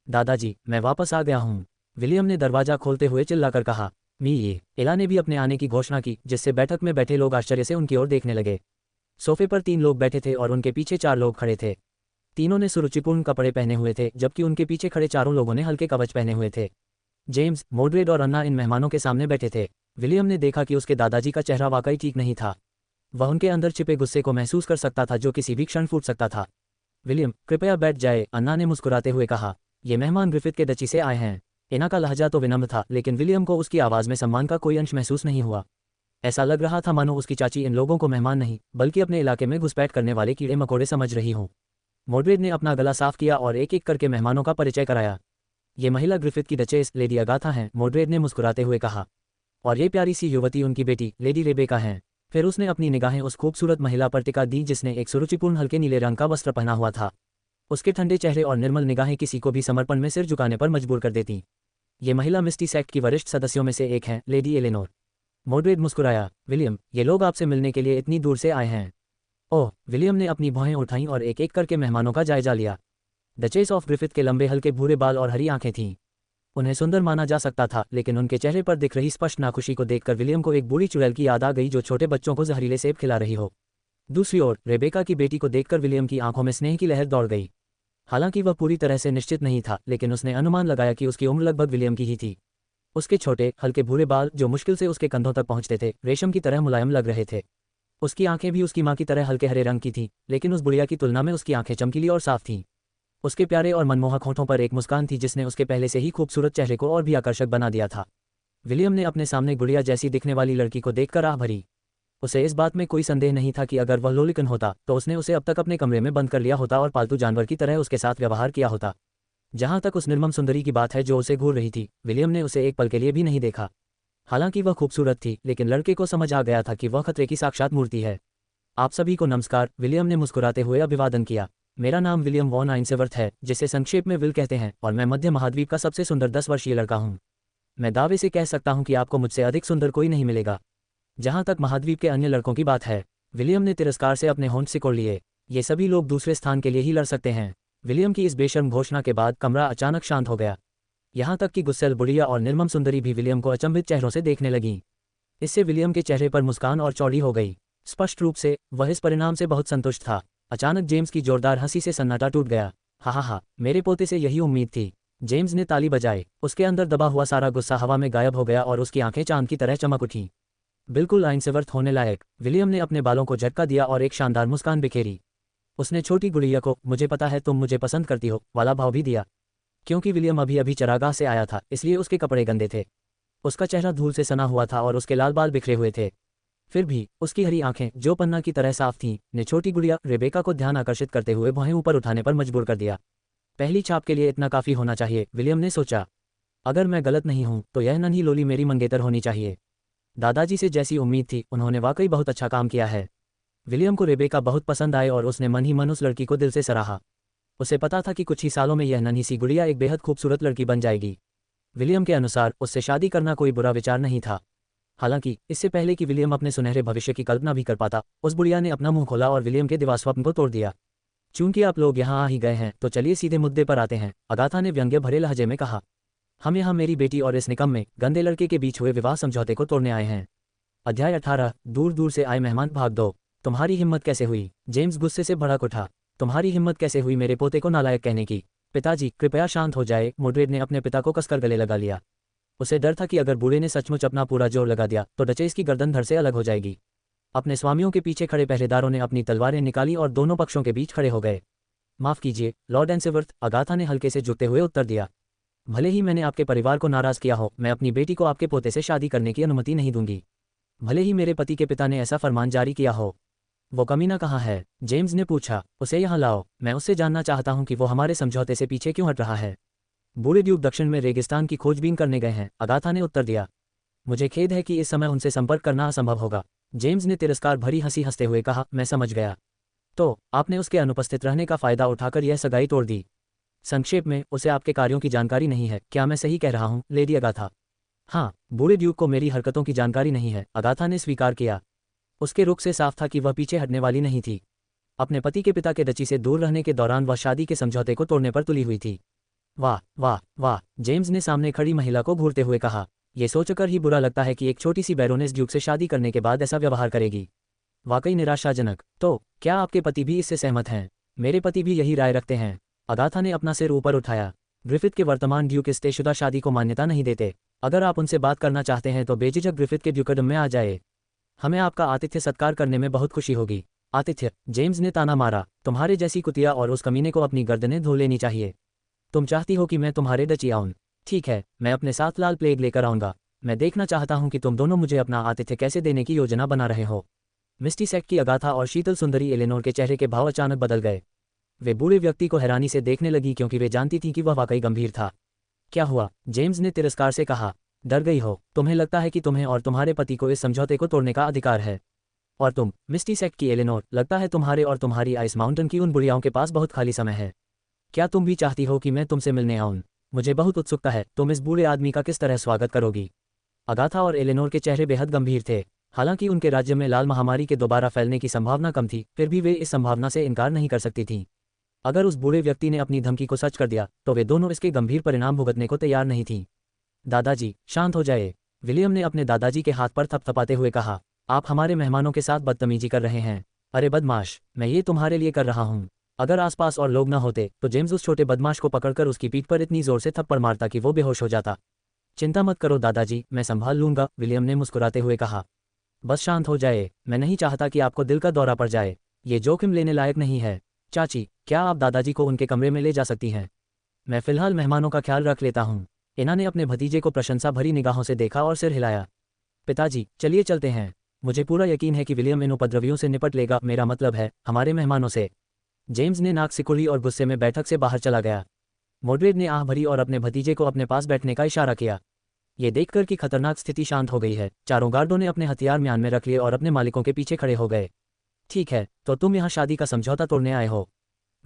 दादाजी, मैं वापस आ गया हूँ, विलियम ने दरवाजा खोलते हुए चिल्लाकर कहा। मी, एला ने भी अपने आने की घोषणा की, जिससे बैठक में बैठे लोग आश्चर्य से उनकी ओर देखने लगे। सोफे पर 3 लोग बैठे थे और उनके पीछे 4 लोग खड़े थे। तीनों ने सुरुचिपूर्ण कपड़े पहने हुए थे, जबकि उनके पीछे खड़े चारों लोगों ने हल्के कवच पहने हुए थे। जेम्स, मोड्रेड और अन्ना इन मेहमानों के सामने बैठे थे। विलियम ने देखा कि उसके दादाजी का चेहरा वाकई ठीक नहीं था। वह उनके अंदर छिपे गुस्से को महसूस कर सकता था जो किसी भी क्षण फूट सकता था। विलियम, कृपया बैठ जाए, अन्ना ने मुस्कुराते हुए कहा। ये मेहमान ग्रिफिथ के डची से आए हैं। एना का लहजा तो विनम्र था, लेकिन विलियम को उसकी आवाज़ में सम्मान का कोई अंश महसूस नहीं हुआ। ऐसा लग रहा था मानो उसकी चाची इन लोगों को मेहमान नहीं, बल्कि अपने इलाके में घुसपैठ करने वाले कीड़े मकोड़े समझ रही हों। मॉडरेट ने अपना गला साफ किया और एक एक करके मेहमानों का परिचय कराया। ये महिला ग्रिफिथ की डचेस लेडी अगाथा हैं, मॉडरेट ने मुस्कुराते हुए कहा। और ये प्यारी सी युवती उनकी बेटी लेडी रेबेका हैं। फिर उसने अपनी निगाहें उस खूबसूरत महिला पर टिका दी जिसने एक सुरुचिपूर्ण हल्के नीले रंग का वस्त्र पहना हुआ था। उसके ठंडे चेहरे और निर्मल निगाहें किसी को भी समर्पण में सिर झुकाने पर मजबूर कर देती। ये महिला मिस्टी सेक्ट की वरिष्ठ सदस्यों में से एक हैं, लेडी एलेनोर। मॉडरेट मुस्कुराया। विलियम, ये लोग आपसे मिलने के लिए इतनी दूर से आए हैं। ओह, विलियम ने अपनी भौहें उठाईं और एक एक करके मेहमानों का जायजा लिया। डचेस ऑफ ग्रिफिथ के लंबे हल्के भूरे बाल और हरी आंखें थीं। उन्हें सुंदर माना जा सकता था, लेकिन उनके चेहरे पर दिख रही स्पष्ट नाखुशी को देखकर विलियम को एक बूढ़ी चुड़ैल की याद आ गई जो छोटे बच्चों को जहरीले सेब खिला रही हो। दूसरी ओर रेबेका की बेटी को देखकर विलियम की आंखों में स्नेह की लहर दौड़ गई। हालांकि वह पूरी तरह से निश्चित नहीं था, लेकिन उसने अनुमान लगाया कि उसकी उम्र लगभग विलियम की ही थी। उसके छोटे हल्के भूरे बाल जो मुश्किल से उसके कंधों तक पहुंचते थे, रेशम की तरह मुलायम लग रहे थे। उसकी आंखें भी उसकी मां की तरह हल्के हरे रंग की थीं, लेकिन उस बुढ़िया की तुलना में उसकी आंखें चमकीली और साफ थीं। उसके प्यारे और मनमोहक होठों पर एक मुस्कान थी जिसने उसके पहले से ही खूबसूरत चेहरे को और भी आकर्षक बना दिया था। विलियम ने अपने सामने गुड़िया जैसी दिखने वाली लड़की को देखकर आह भरी। उसे इस बात में कोई संदेह नहीं था कि अगर वह लोलिकन होता तो उसने उसे अब तक अपने कमरे में बंद कर लिया होता और पालतू जानवर की तरह उसके साथ व्यवहार किया होता। जहां तक उस निर्मम सुंदरी की बात है जो उसे घूर रही थी, विलियम ने उसे एक पल के लिए भी नहीं देखा। हालांकि वह खूबसूरत थी, लेकिन लड़के को समझ आ गया था कि वह खतरे की साक्षात मूर्ति है। आप सभी को नमस्कार, विलियम ने मुस्कुराते हुए अभिवादन किया। मेरा नाम विलियम वॉन आइंसेवर्थ है, जिसे संक्षेप में विल कहते हैं, और मैं मध्य महाद्वीप का सबसे सुंदर 10 वर्षीय लड़का हूँ। मैं दावे से कह सकता हूँ कि आपको मुझसे अधिक सुंदर कोई नहीं मिलेगा। जहाँ तक महाद्वीप के अन्य लड़कों की बात है, विलियम ने तिरस्कार से अपने होंठ सिकोड़ लिए। ये सभी लोग दूसरे स्थान के लिए ही लड़ सकते हैं। विलियम की इस बेशर्म घोषणा के बाद कमरा अचानक शांत हो गया। यहाँ तक कि गुस्सैल बुढ़िया और निर्मम सुंदरी भी विलियम को अचंभित चेहरों से देखने लगीं। इससे विलियम के चेहरे पर मुस्कान और चौड़ी हो गई। स्पष्ट रूप से वह इस परिणाम से बहुत संतुष्ट था। अचानक जेम्स की जोरदार हंसी से सन्नाटा टूट गया। हा, मेरे पोते से यही उम्मीद थी। जेम्स ने ताली बजाई। उसके अंदर दबा हुआ सारा गुस्सा हवा में गायब हो गया और उसकी आंखें चांद की तरह चमक उठीं। बिल्कुल आइंसेवर्थ होने लायक। विलियम ने अपने बालों को झटका दिया और एक शानदार मुस्कान बिखेरी। उसने छोटी गुड़िया को मुझे पता है तुम मुझे पसंद करती हो वाला भाव भी दिया। क्योंकि विलियम अभी अभी चरागाह से आया था, इसलिए उसके कपड़े गंदे थे। उसका चेहरा धूल से सना हुआ था और उसके लाल बाल बिखरे हुए थे। फिर भी उसकी हरी आंखें जो पन्ना की तरह साफ थीं, ने छोटी गुड़िया रेबेका को ध्यान आकर्षित करते हुए भौहें ऊपर उठाने पर मजबूर कर दिया। पहली छाप के लिए इतना काफी होना चाहिए, विलियम ने सोचा। अगर मैं गलत नहीं हूं तो यह नन्ही लोली मेरी मंगेतर होनी चाहिए। दादाजी से जैसी उम्मीद थी, उन्होंने वाकई बहुत अच्छा काम किया है। विलियम को रेबेका बहुत पसंद आए और उसने मन ही मन उस लड़की को दिल से सराहा। उसे पता था कि कुछ ही सालों में यह नन्ही सी गुड़िया एक बेहद खूबसूरत लड़की बन जाएगी। विलियम के अनुसार उससे शादी करना कोई बुरा विचार नहीं था। हालांकि इससे पहले कि विलियम अपने सुनहरे भविष्य की कल्पना भी कर पाता, उस बुढ़िया ने अपना मुंह खोला और विलियम के दिवास्वप्न को तोड़ दिया। चूंकि आप लोग यहाँ आ ही गए हैं तो चलिए सीधे मुद्दे पर आते हैं, अगाथा ने व्यंग्य भरे लहजे में कहा। हम यहाँ मेरी बेटी और इस निकम्मे गंदे लड़के के बीच हुए विवाह समझौते को तोड़ने आए हैं। अध्याय 18। दूर दूर से आए मेहमान भाग दो। तुम्हारी हिम्मत कैसे हुई? जेम्स गुस्से से भड़क उठा। तुम्हारी हिम्मत कैसे हुई मेरे पोते को नालायक कहने की? पिताजी कृपया शांत हो जाए, मॉडरेट ने अपने पिता को कसकर गले लगा लिया। उसे डर था कि अगर बूढ़े ने सचमुच अपना पूरा जोर लगा दिया तो डचेस की गर्दन धड़ से अलग हो जाएगी। अपने स्वामियों के पीछे खड़े पहरेदारों ने अपनी तलवारें निकाली और दोनों पक्षों के बीच खड़े हो गए। माफ कीजिए लॉर्ड एंसेवर्थ, अगाथा ने हल्के से झुकते हुए उत्तर दिया। भले ही मैंने आपके परिवार को नाराज किया हो, मैं अपनी बेटी को आपके पोते से शादी करने की अनुमति नहीं दूंगी। भले ही मेरे पति के पिता ने ऐसा फरमान जारी किया हो। वो कमीना कहाँ है? जेम्स ने पूछा। उसे यहाँ लाओ, मैं उससे जानना चाहता हूँ कि वो हमारे समझौते से पीछे क्यों हट रहा है। बूढ़े ड्यूक दक्षिण में रेगिस्तान की खोजबीन करने गए हैं, अगाथा ने उत्तर दिया। मुझे खेद है कि इस समय उनसे संपर्क करना असंभव होगा। जेम्स ने तिरस्कार भरी हंसी हंसते हुए कहा। मैं समझ गया। तो आपने उसके अनुपस्थित रहने का फायदा उठाकर यह सगाई तोड़ दी। संक्षेप में, उसे आपके कार्यों की जानकारी नहीं है, क्या मैं सही कह रहा हूँ लेडी अगाथा? हाँ, बूढ़े ड्यूक को मेरी हरकतों की जानकारी नहीं है, अगाथा ने स्वीकार किया। उसके रुख से साफ था कि वह पीछे हटने वाली नहीं थी। अपने पति के पिता के डची से दूर रहने के दौरान वह शादी के समझौते को तोड़ने पर तुली हुई थी। वाह वाह वाह, जेम्स ने सामने खड़ी महिला को घूरते हुए कहा। यह सोचकर ही बुरा लगता है कि एक छोटी सी बैरोनेस ड्यूक से शादी करने के बाद ऐसा व्यवहार करेगी। वाकई निराशाजनक। तो क्या आपके पति भी इससे सहमत हैं? मेरे पति भी यही राय रखते हैं। अगाथा ने अपना सिर ऊपर उठाया। ग्रिफिथ के वर्तमान ड्यूक इस तयशुदा शादी को मान्यता नहीं देते। अगर आप उनसे बात करना चाहते हैं तो बेझिझक ग्रिफिथ के ड्यूकडम में आ जाए। हमें आपका आतिथ्य सत्कार करने में बहुत खुशी होगी। आतिथ्य, जेम्स ने ताना मारा, तुम्हारे जैसी कुतिया और उस कमीने को अपनी गर्दनें धो लेनी चाहिए। तुम चाहती हो कि मैं तुम्हारे डची आऊं? ठीक है, मैं अपने साथ लाल प्लेग लेकर आऊंगा। मैं देखना चाहता हूं कि तुम दोनों मुझे अपना आतिथ्य कैसे देने की योजना बना रहे हो। मिस्टी सेक्ट की अगाथा और शीतल सुंदरी एलेनोर के चेहरे के भाव अचानक बदल गए। वे बूढ़े व्यक्ति को हैरानी से देखने लगी क्योंकि वे जानती थीं कि वह वाकई गंभीर था। क्या हुआ? जेम्स ने तिरस्कार से कहा। डर गई हो? तुम्हें लगता है कि तुम्हें और तुम्हारे पति को इस समझौते को तोड़ने का अधिकार है? और तुम, मिस्टी सेक्ट की एलेनोर, लगता है तुम्हारे और तुम्हारी आइस माउंटेन की उन बुढ़ियाओं के पास बहुत खाली समय है। क्या तुम भी चाहती हो कि मैं तुमसे मिलने आऊं? मुझे बहुत उत्सुकता है, तुम इस बूढ़े आदमी का किस तरह स्वागत करोगी? अगाथा और एलेनोर के चेहरे बेहद गंभीर थे। हालांकि उनके राज्य में लाल महामारी के दोबारा फैलने की संभावना कम थी, फिर भी वे इस संभावना से इनकार नहीं कर सकती थीं। अगर उस बूढ़े व्यक्ति ने अपनी धमकी को सच कर दिया तो वे दोनों इसके गंभीर परिणाम भुगतने को तैयार नहीं थीं। दादाजी, शांत हो जाए, विलियम ने अपने दादाजी के हाथ पर थपथपाते हुए कहा। आप हमारे मेहमानों के साथ बदतमीजी कर रहे हैं। अरे बदमाश, मैं ये तुम्हारे लिए कर रहा हूँ। अगर आसपास और लोग न होते तो जेम्स उस छोटे बदमाश को पकड़कर उसकी पीठ पर इतनी जोर से थप्पड़ मारता कि वो बेहोश हो जाता। चिंता मत करो दादाजी, मैं संभाल लूंगा, विलियम ने मुस्कुराते हुए कहा। बस शांत हो जाए, मैं नहीं चाहता कि आपको दिल का दौरा पड़ जाए। ये जोखिम लेने लायक नहीं है। चाची, क्या आप दादाजी को उनके कमरे में ले जा सकती हैं? मैं फिलहाल मेहमानों का ख्याल रख लेता हूँ। इना ने अपने भतीजे को प्रशंसा भरी निगाहों से देखा और सिर हिलाया। पिताजी, चलिए चलते हैं। मुझे पूरा यकीन है कि विलियम इन उपद्रवियों से निपट लेगा, मेरा मतलब है हमारे मेहमानों से। जेम्स ने नाक सिकुड़ी और गुस्से में बैठक से बाहर चला गया। मोड्रेड ने आह भरी और अपने भतीजे को अपने पास बैठने का इशारा किया। ये देखकर कि खतरनाक स्थिति शांत हो गई है, चारों गार्डों ने अपने हथियार म्यान में रख लिए और अपने मालिकों के पीछे खड़े हो गए। ठीक है, तो तुम यहाँ शादी का समझौता तोड़ने आए हो?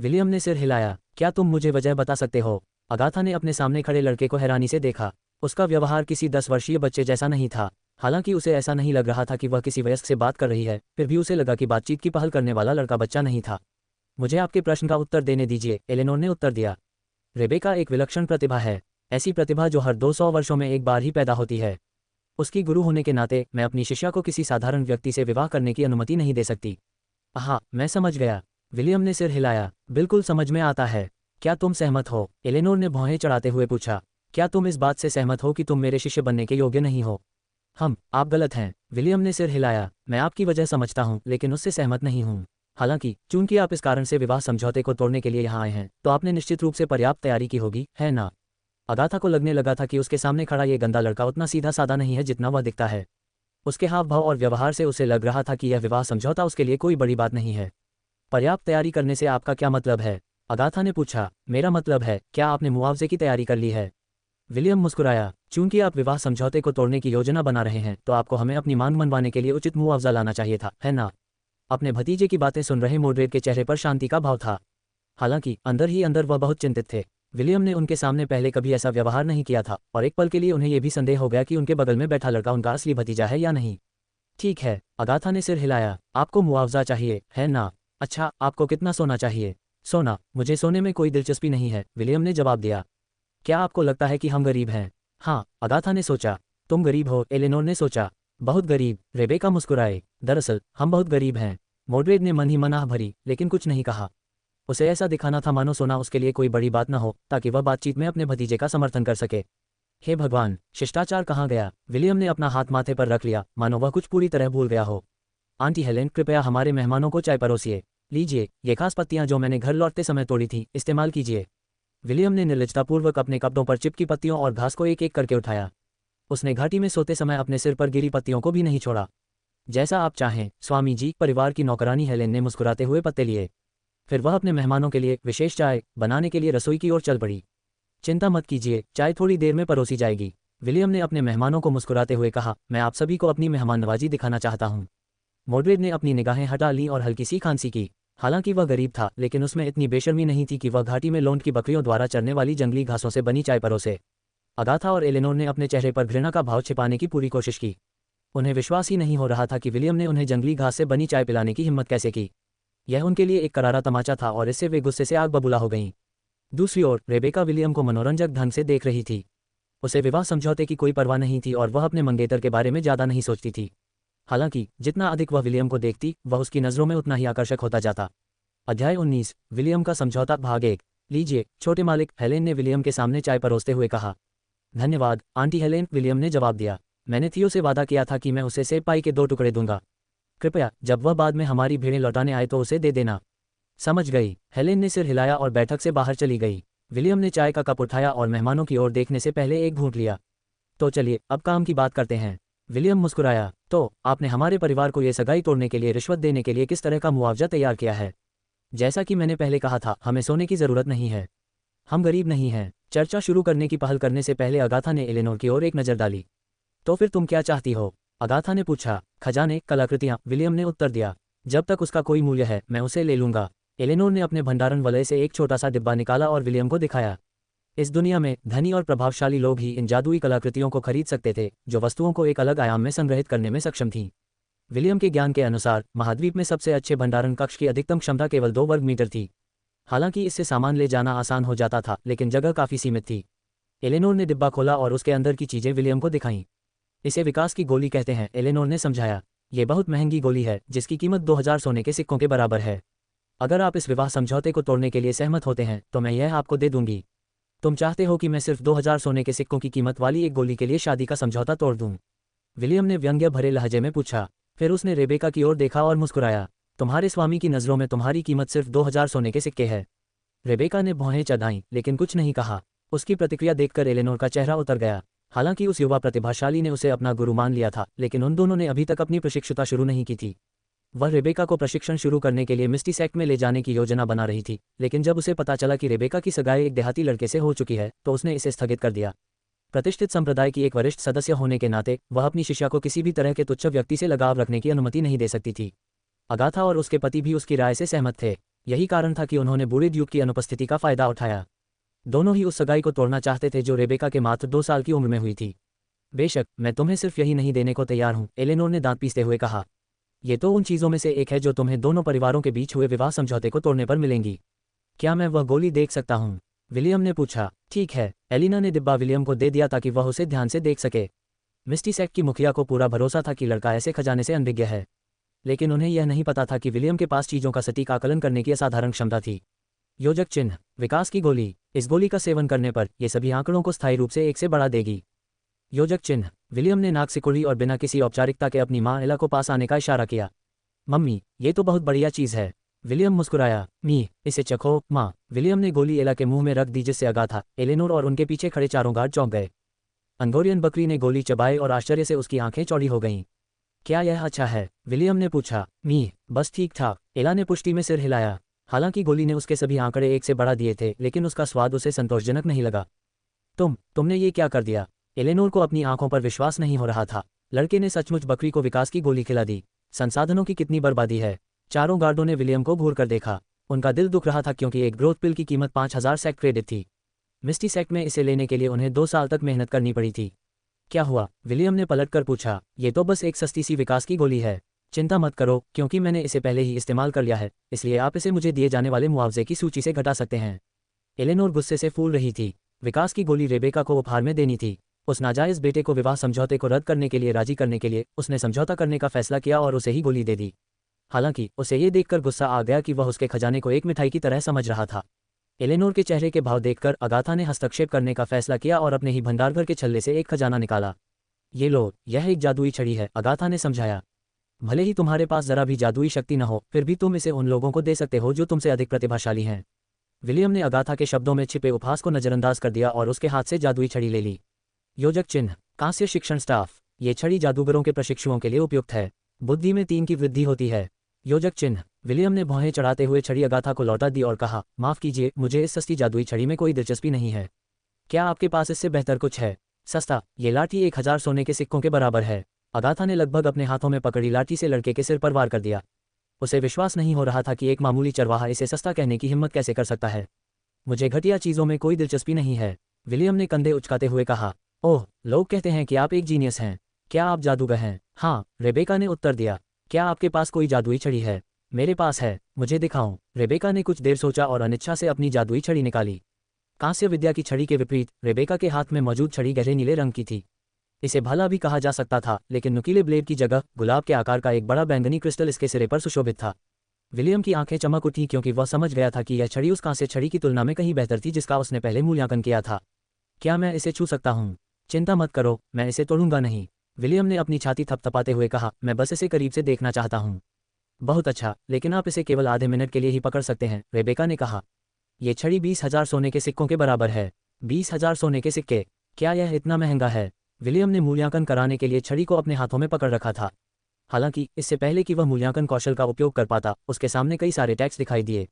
विलियम ने सिर हिलाया। क्या तुम मुझे वजह बता सकते हो? अगाथा ने अपने सामने खड़े लड़के को हैरानी से देखा। उसका व्यवहार किसी 10 वर्षीय बच्चे जैसा नहीं था। हालांकि उसे ऐसा नहीं लग रहा था कि वह किसी वयस्क से बात कर रही है, फिर भी उसे लगा कि बातचीत की पहल करने वाला लड़का बच्चा नहीं था। मुझे आपके प्रश्न का उत्तर देने दीजिए, एलेनोर ने उत्तर दिया। रेबेका एक विलक्षण प्रतिभा है, ऐसी प्रतिभा जो हर 200 वर्षों में एक बार ही पैदा होती है। उसकी गुरु होने के नाते मैं अपनी शिष्या को किसी साधारण व्यक्ति से विवाह करने की अनुमति नहीं दे सकती। हाँ, मैं समझ गया, विलियम ने सिर हिलाया। बिल्कुल समझ में आता है। क्या तुम सहमत हो? एलेनोर ने भौहें चढ़ाते हुए पूछा। क्या तुम इस बात से सहमत हो कि तुम मेरे शिष्य बनने के योग्य नहीं हो? आप गलत हैं, विलियम ने सिर हिलाया। मैं आपकी वजह समझता हूँ, लेकिन उससे सहमत नहीं हूँ। हालांकि चूंकि आप इस कारण से विवाह समझौते को तोड़ने के लिए यहाँ आए हैं, तो आपने निश्चित रूप से पर्याप्त तैयारी की होगी, है ना? अगाथा को लगने लगा था कि उसके सामने खड़ा ये गंदा लड़का उतना सीधा साधा नहीं है जितना वह दिखता है। उसके हाव भाव और व्यवहार से उसे लग रहा था कि यह विवाह समझौता उसके लिए कोई बड़ी बात नहीं है। पर्याप्त तैयारी करने से आपका क्या मतलब है? अगाथा ने पूछा। मेरा मतलब है, क्या आपने मुआवजे की तैयारी कर ली है? विलियम मुस्कुराया। चूंकि आप विवाह समझौते को तोड़ने की योजना बना रहे हैं, तो आपको हमें अपनी मांग मनवाने के लिए उचित मुआवजा लाना चाहिए था, है ना? अपने भतीजे की बातें सुन रहे मोड्रेड के चेहरे पर शांति का भाव था। हालांकि अंदर ही अंदर वह बहुत चिंतित थे। विलियम ने उनके सामने पहले कभी ऐसा व्यवहार नहीं किया था और एक पल के लिए उन्हें यह भी संदेह हो गया कि उनके बगल में बैठा लड़का उनका असली भतीजा है या नहीं। ठीक है, अगाथा ने सिर हिलाया। आपको मुआवजा चाहिए, है ना? अच्छा, आपको कितना सोना चाहिए? सोना? मुझे सोने में कोई दिलचस्पी नहीं है, विलियम ने जवाब दिया। क्या आपको लगता है कि हम गरीब हैं? हाँ, अगाथा ने सोचा। तुम गरीब हो, एलेनोर ने सोचा। बहुत गरीब, रेबेका मुस्कुराए। दरअसल हम बहुत गरीब हैं। मोड्रेड ने मन ही मन आह भरी, लेकिन कुछ नहीं कहा। उसे ऐसा दिखाना था मानो सोना उसके लिए कोई बड़ी बात न हो, ताकि वह बातचीत में अपने भतीजे का समर्थन कर सके। हे भगवान, शिष्टाचार कहाँ गया? विलियम ने अपना हाथ माथे पर रख लिया, मानो वह कुछ पूरी तरह भूल गया हो। आंटी हेलेन, कृपया हमारे मेहमानों को चाय परोसिए। लीजिए, ये खास पत्तियां जो मैंने घर लौटते समय तोड़ी थी, इस्तेमाल कीजिए। विलियम ने निर्लजतापूर्वक अपने कपड़ों पर चिपकी पत्तियों और घास को एक एक करके उठाया। उसने घाटी में सोते समय अपने सिर पर गिरी पत्तियों को भी नहीं छोड़ा। जैसा आप चाहें, स्वामी जी, परिवार की नौकरानी हेलेन ने मुस्कुराते हुए पत्ते लिए। फिर वह अपने मेहमानों के लिए विशेष चाय बनाने के लिए रसोई की ओर चल पड़ी। चिंता मत कीजिए, चाय थोड़ी देर में परोसी जाएगी, विलियम ने अपने मेहमानों को मुस्कुराते हुए कहा। मैं आप सभी को अपनी मेहमान नवाजी दिखाना चाहता हूँ। मोड्रेड ने अपनी निगाहें हटा ली और हल्की सी खांसी की। हालांकि वह गरीब था, लेकिन उसमें इतनी बेशर्मी नहीं थी कि वह घाटी में लोंड की बकरियों द्वारा चरने वाली जंगली घासों से बनी चाय परोसे। अगाथा और एलेनोर ने अपने चेहरे पर घृणा का भाव छिपाने की पूरी कोशिश की। उन्हें विश्वास ही नहीं हो रहा था कि विलियम ने उन्हें जंगली घास से बनी चाय पिलाने की हिम्मत कैसे की। यह उनके लिए एक करारा तमाचा था और इससे वे गुस्से से आग बबूला हो गईं। दूसरी ओर रेबेका विलियम को मनोरंजक ढंग से देख रही थी। उसे विवाह समझौते की कोई परवाह नहीं थी और वह अपने मंगेतर के बारे में ज़्यादा नहीं सोचती थी। हालांकि जितना अधिक वह विलियम को देखती, वह उसकी नज़रों में उतना ही आकर्षक होता जाता। अध्याय 19, विलियम का समझौता भाग 1। लीजिए, छोटे मालिक, हेलेन ने विलियम के सामने चाय परोसते हुए कहा। धन्यवाद, आंटी हेलेन, विलियम ने जवाब दिया। मैंने थियो से वादा किया था कि मैं उसे सेब पाई के 2 टुकड़े दूंगा। कृपया जब वह बाद में हमारी भेड़ें लौटाने आए तो उसे दे देना। समझ गई। हेलेन ने सिर हिलाया और बैठक से बाहर चली गई। विलियम ने चाय का कप उठाया और मेहमानों की ओर देखने से पहले एक घूंट लिया। तो चलिए अब काम की बात करते हैं। विलियम मुस्कुराया। तो आपने हमारे परिवार को ये सगाई तोड़ने के लिए रिश्वत देने के लिए किस तरह का मुआवजा तैयार किया है? जैसा कि मैंने पहले कहा था, हमें सोने की ज़रूरत नहीं है। हम गरीब नहीं हैं। चर्चा शुरू करने की पहल करने से पहले अगाथा ने एलेनोर की ओर एक नज़र डाली। तो फिर तुम क्या चाहती हो? अगाथा ने पूछा। खजाने, कलाकृतियाँ, विलियम ने उत्तर दिया। जब तक उसका कोई मूल्य है मैं उसे ले लूंगा। एलेनोर ने अपने भंडारण वलय से एक छोटा सा डिब्बा निकाला और विलियम को दिखाया। इस दुनिया में धनी और प्रभावशाली लोग ही इन जादुई कलाकृतियों को खरीद सकते थे, जो वस्तुओं को एक अलग आयाम में संग्रहित करने में सक्षम थीं। विलियम के ज्ञान के अनुसार महाद्वीप में सबसे अच्छे भंडारण कक्ष की अधिकतम क्षमता केवल 2 वर्ग मीटर थी। हालांकि इससे सामान ले जाना आसान हो जाता था, लेकिन जगह काफ़ी सीमित थी। एलेनोर ने डिब्बा खोला और उसके अंदर की चीज़ें विलियम को दिखाईं। इसे विकास की गोली कहते हैं, एलेनोर ने समझाया। ये बहुत महंगी गोली है जिसकी कीमत 2000 सोने के सिक्कों के बराबर है। अगर आप इस विवाह समझौते को तोड़ने के लिए सहमत होते हैं तो मैं यह आपको दे दूंगी। तुम चाहते हो कि मैं सिर्फ 2000 सोने के सिक्कों की कीमत वाली एक गोली के लिए शादी का समझौता तोड़ दूं? विलियम ने व्यंग्य भरे लहजे में पूछा। फिर उसने रेबेका की ओर देखा और मुस्कुराया। तुम्हारे स्वामी की नज़रों में तुम्हारी कीमत सिर्फ 2000 सोने के सिक्के है। रेबेका ने भौहें चढ़ाईं लेकिन कुछ नहीं कहा। उसकी प्रतिक्रिया देखकर एलेनोर का चेहरा उतर गया। हालांकि उस युवा प्रतिभाशाली ने उसे अपना गुरु मान लिया था, लेकिन उन दोनों ने अभी तक अपनी प्रशिक्षुता शुरू नहीं की थी। वह रेबेका को प्रशिक्षण शुरू करने के लिए मिस्टी सेक्ट में ले जाने की योजना बना रही थी, लेकिन जब उसे पता चला कि रेबेका की सगाई एक देहाती लड़के से हो चुकी है तो उसने इसे स्थगित कर दिया। प्रतिष्ठित संप्रदाय की एक वरिष्ठ सदस्य होने के नाते वह अपनी शिष्या को किसी भी तरह के तुच्छ व्यक्ति से लगाव रखने की अनुमति नहीं दे सकती थी। अगाथा और उसके पति भी उसकी राय से सहमत थे। यही कारण था कि उन्होंने बूढ़े ड्यूक की अनुपस्थिति का फायदा उठाया। दोनों ही उस सगाई को तोड़ना चाहते थे जो रेबेका के मात्र 2 साल की उम्र में हुई थी। बेशक, मैं तुम्हें सिर्फ यही नहीं देने को तैयार हूँ, एलेनोर ने दांत पीसते हुए कहा। ये तो उन चीज़ों में से एक है जो तुम्हें दोनों परिवारों के बीच हुए विवाह समझौते को तोड़ने पर मिलेंगी। क्या मैं वह गोली देख सकता हूँ? विलियम ने पूछा। ठीक है। एलिना ने डिब्बा विलियम को दे दिया ताकि वह उसे ध्यान से देख सके। मिस्टी सेक्ट की मुखिया को पूरा भरोसा था कि लड़का ऐसे खजाने से अनभिज्ञ है, लेकिन उन्हें यह नहीं पता था कि विलियम के पास चीज़ों का सटीक आकलन करने की असाधारण क्षमता थी। योजक चिन्ह, विकास की गोली। इस गोली का सेवन करने पर ये सभी आंकड़ों को स्थायी रूप से 1 से बढ़ा देगी। योजक चिन्ह। विलियम ने नाक सिकुड़ी और बिना किसी औपचारिकता के अपनी माँ एला को पास आने का इशारा किया। मम्मी, ये तो बहुत बढ़िया चीज़ है। विलियम मुस्कुराया। मी, इसे चखो माँ। विलियम ने गोली एला के मुंह में रख दी, जिससे अगाथा, एलेनोर और उनके पीछे खड़े चारों गार्ड चौंक गए। अंगोरियन बकरी ने गोली चबाई और आश्चर्य से उसकी आंखें चौड़ी हो गईं। क्या यह अच्छा है? विलियम ने पूछा। मी, बस ठीक ठाक। एला ने पुष्टि में सिर हिलाया। हालांकि गोली ने उसके सभी आंकड़े 1 से बढ़ा दिए थे, लेकिन उसका स्वाद उसे संतोषजनक नहीं लगा। तुमने ये क्या कर दिया? एलेनोर को अपनी आंखों पर विश्वास नहीं हो रहा था। लड़के ने सचमुच बकरी को विकास की गोली खिला दी। संसाधनों की कितनी बर्बादी है। चारों गार्डों ने विलियम को घूर कर देखा। उनका दिल दुख रहा था क्योंकि एक ग्रोथ पिल की कीमत 5000 सेक्ट क्रेडिट थी। मिस्टी सेक्ट में इसे लेने के लिए उन्हें 2 साल तक मेहनत करनी पड़ी थी। क्या हुआ? विलियम ने पलटकर पूछा। ये तो बस एक सस्ती सी विकास की गोली है। चिंता मत करो, क्योंकि मैंने इसे पहले ही इस्तेमाल कर लिया है, इसलिए आप इसे मुझे दिए जाने वाले मुआवजे की सूची से घटा सकते हैं। एलेनोर गुस्से से फूल रही थी। विकास की गोली रेबेका को उपहार में देनी थी। उस नाजायज़ बेटे को विवाह समझौते को रद्द करने के लिए राजी करने के लिए उसने समझौता करने का फैसला किया और उसे ही गोली दे दी। हालांकि उसे ये देखकर गुस्सा आ गया कि वह उसके खजाने को एक मिठाई की तरह समझ रहा था। एलेनोर के चेहरे के भाव देखकर अगाथा ने हस्तक्षेप करने का फैसला किया और अपने ही भंडारघर के छल्ले से एक खजाना निकाला। ये लो, यह एक जादुई छड़ी है, अगाथा ने समझाया। भले ही तुम्हारे पास जरा भी जादुई शक्ति न हो, फिर भी तुम इसे उन लोगों को दे सकते हो जो तुमसे अधिक प्रतिभाशाली हैं। विलियम ने अगाथा के शब्दों में छिपे उपहास को नजरअंदाज कर दिया और उसके हाथ से जादुई छड़ी ले ली। योजक चिन्ह, कांस्य शिक्षण स्टाफ। ये छड़ी जादूगरों के प्रशिक्षुओं के लिए उपयुक्त है। बुद्धि में 3 की वृद्धि होती है। योजक चिन्ह। विलियम ने भौहें चढ़ाते हुए छड़ी अगाथा को लौटा दी और कहा, माफ़ कीजिए, मुझे इस सस्ती जादुई छड़ी में कोई दिलचस्पी नहीं है। क्या आपके पास इससे बेहतर कुछ है? सस्ता? ये लाठी 1000 सोने के सिक्कों के बराबर है। अगाथा ने लगभग अपने हाथों में पकड़ी लाठी से लड़के के सिर पर वार कर दिया। उसे विश्वास नहीं हो रहा था कि एक मामूली चरवाहा इसे सस्ता कहने की हिम्मत कैसे कर सकता है। मुझे घटिया चीज़ों में कोई दिलचस्पी नहीं है, विलियम ने कंधे उचकाते हुए कहा। ओह, लोग कहते हैं कि आप एक जीनियस हैं। क्या आप जादूगर हैं? हाँ, रेबेका ने उत्तर दिया। क्या आपके पास कोई जादुई छड़ी है? मेरे पास है, मुझे दिखाऊं? रेबेका ने कुछ देर सोचा और अनिच्छा से अपनी जादुई छड़ी निकाली। कांस्य विद्या की छड़ी के विपरीत रेबेका के हाथ में मौजूद छड़ी गहरे नीले रंग की थी। इसे भाला भी कहा जा सकता था, लेकिन नुकीले ब्लेड की जगह गुलाब के आकार का एक बड़ा बैंगनी क्रिस्टल इसके सिरे पर सुशोभित था। विलियम की आंखें चमक उठी क्योंकि वह समझ गया था कि यह छड़ी उस कांस्य छड़ी की तुलना में कहीं बेहतर थी जिसका उसने पहले मूल्यांकन किया था। क्या मैं इसे छू सकता हूँ? चिंता मत करो, मैं इसे तोड़ूंगा नहीं। विलियम ने अपनी छाती थपथपाते हुए कहा, मैं बस इसे करीब से देखना चाहता हूँ। बहुत अच्छा, लेकिन आप इसे केवल आधे मिनट के लिए ही पकड़ सकते हैं, रेबेका ने कहा। ये छड़ी 20,000 सोने के सिक्कों के बराबर है। 20,000 सोने के सिक्के? क्या यह इतना महंगा है? विलियम ने मूल्यांकन कराने के लिए छड़ी को अपने हाथों में पकड़ रखा था। हालांकि इससे पहले कि वह मूल्यांकन कौशल का उपयोग कर पाता, उसके सामने कई सारे टैक्स दिखाई दिए।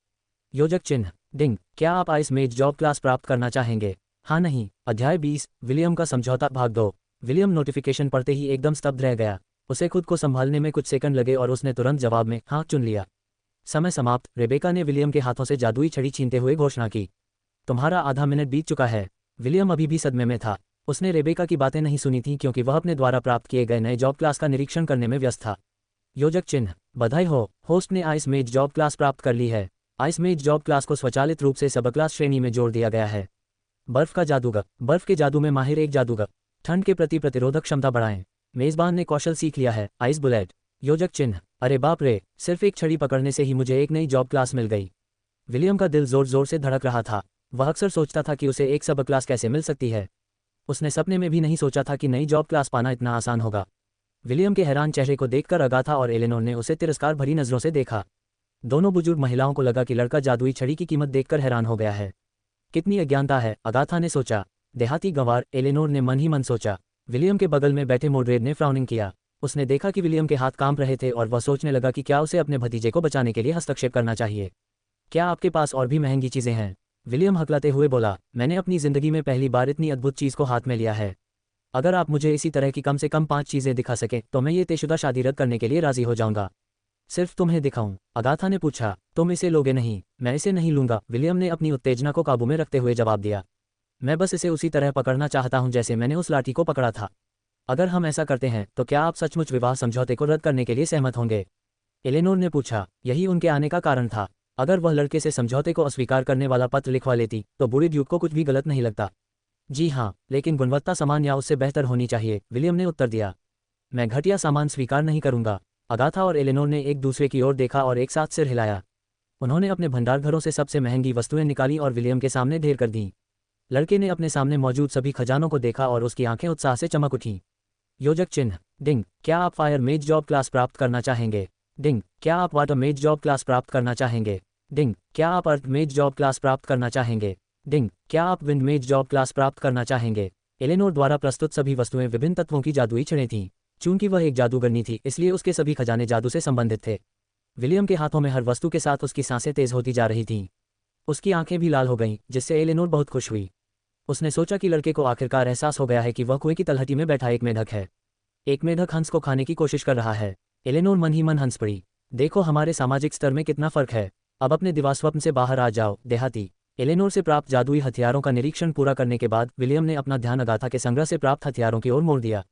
योजक चिन्ह डिंग, क्या आप आइस मेज जॉब क्लास प्राप्त करना चाहेंगे? हाँ नहीं। अध्याय 20, विलियम का समझौता भाग 2। विलियम नोटिफिकेशन पढ़ते ही एकदम स्तब्ध रह गया। उसे खुद को संभालने में कुछ सेकंड लगे और उसने तुरंत जवाब में हाँ चुन लिया। समय समाप्त। रेबेका ने विलियम के हाथों से जादुई छड़ी छीनते हुए घोषणा की। तुम्हारा आधा मिनट बीत चुका है। विलियम अभी भी सदमे में था। उसने रेबेका की बातें नहीं सुनी थीं क्योंकि वह अपने द्वारा प्राप्त किए गए नए जॉब क्लास का निरीक्षण करने में व्यस्त था। योजक चिन्ह, बधाई हो, होस्ट ने आइस मेज जॉब क्लास प्राप्त कर ली है। आइस मेज जॉब क्लास को स्वचालित रूप से सब क्लास श्रेणी में जोड़ दिया गया है। बर्फ का जादूगर, बर्फ के जादू में माहिर एक जादूगर। ठंड के प्रति प्रतिरोधक क्षमता बढ़ाएं। मेजबान ने कौशल सीख लिया है, आइस बुलेट। योजक चिन्ह, अरे बाप रे, सिर्फ एक छड़ी पकड़ने से ही मुझे एक नई जॉब क्लास मिल गई। विलियम का दिल जोर जोर से धड़क रहा था। वह अक्सर सोचता था कि उसे एक सब क्लास कैसे मिल सकती है। उसने सपने में भी नहीं सोचा था कि नई जॉब क्लास पाना इतना आसान होगा। विलियम के हैरान चेहरे को देखकर अगाथा और एलेनोर ने उसे तिरस्कार भरी नजरों से देखा। दोनों बुजुर्ग महिलाओं को लगा कि लड़का जादुई छड़ी की कीमत देखकर हैरान हो गया है। कितनी अज्ञानता है, अगाथा ने सोचा। देहाती गंवार, एलेनोर ने मन ही मन सोचा। विलियम के बगल में बैठे मोड्रेड ने फ्राउनिंग किया। उसने देखा कि विलियम के हाथ कांप रहे थे और वह सोचने लगा कि क्या उसे अपने भतीजे को बचाने के लिए हस्तक्षेप करना चाहिए। क्या आपके पास और भी महंगी चीज़ें हैं? विलियम हकलाते हुए बोला, मैंने अपनी ज़िंदगी में पहली बार इतनी अद्भुत चीज़ को हाथ में लिया है। अगर आप मुझे इसी तरह की कम से कम 5 चीज़ें दिखा सकें तो मैं ये तयशुदा शादी रद्द करने के लिए राज़ी हो जाऊंगा। सिर्फ तुम्हें दिखाऊं? अगाथा ने पूछा। तुम इसे लोगे नहीं? मैं इसे नहीं लूंगा, विलियम ने अपनी उत्तेजना को काबू में रखते हुए जवाब दिया। मैं बस इसे उसी तरह पकड़ना चाहता हूं जैसे मैंने उस लाठी को पकड़ा था। अगर हम ऐसा करते हैं तो क्या आप सचमुच विवाह समझौते को रद्द करने के लिए सहमत होंगे? एलेनोर ने पूछा। यही उनके आने का कारण था। अगर वह लड़के से समझौते को अस्वीकार करने वाला पत्र लिखवा लेती तो बूढ़े ड्यूक को कुछ भी गलत नहीं लगता। जी हाँ, लेकिन गुणवत्ता समान या उससे बेहतर होनी चाहिए, विलियम ने उत्तर दिया। मैं घटिया सामान स्वीकार नहीं करूंगा। अगाथा और एलेनोर ने एक दूसरे की ओर देखा और एक साथ सिर हिलाया। उन्होंने अपने भंडार घरों से सबसे महंगी वस्तुएं निकाली और विलियम के सामने ढेर कर दीं। लड़के ने अपने सामने मौजूद सभी खजानों को देखा और उसकी आंखें उत्साह से चमक उठीं। योजक चिन्ह डिंग, क्या आप फायर मेज जॉब क्लास प्राप्त करना चाहेंगे? डिंग, क्या आप वाटर मेज जॉब क्लास प्राप्त करना चाहेंगे? डिंग, क्या आप अर्थ मेज जॉब क्लास प्राप्त करना चाहेंगे? डिंग, क्या आप विंड मेज जॉब क्लास प्राप्त करना चाहेंगे? एलेनोर द्वारा प्रस्तुत सभी वस्तुएं विभिन्न तत्वों की जादुई छड़ें थीं। चूंकि वह एक जादूगरनी थी इसलिए उसके सभी खजाने जादू से संबंधित थे। विलियम के हाथों में हर वस्तु के साथ उसकी सांसें तेज होती जा रही थीं। उसकी आंखें भी लाल हो गईं, जिससे एलेनोर बहुत खुश हुई। उसने सोचा कि लड़के को आखिरकार एहसास हो गया है कि वह कुएं की तलहटी में बैठा एक मेढक है। एक मेढक हंस को खाने की कोशिश कर रहा है। एलेनोर मन ही मन हंस पड़ी। देखो हमारे सामाजिक स्तर में कितना फर्क है। अब अपने दिवास्वप्न से बाहर आ जाओ, देहाती। एलेनोर से प्राप्त जादुई हथियारों का निरीक्षण पूरा करने के बाद विलियम ने अपना ध्यान अगाथा के संग्रह से प्राप्त हथियारों की ओर मोड़ दिया।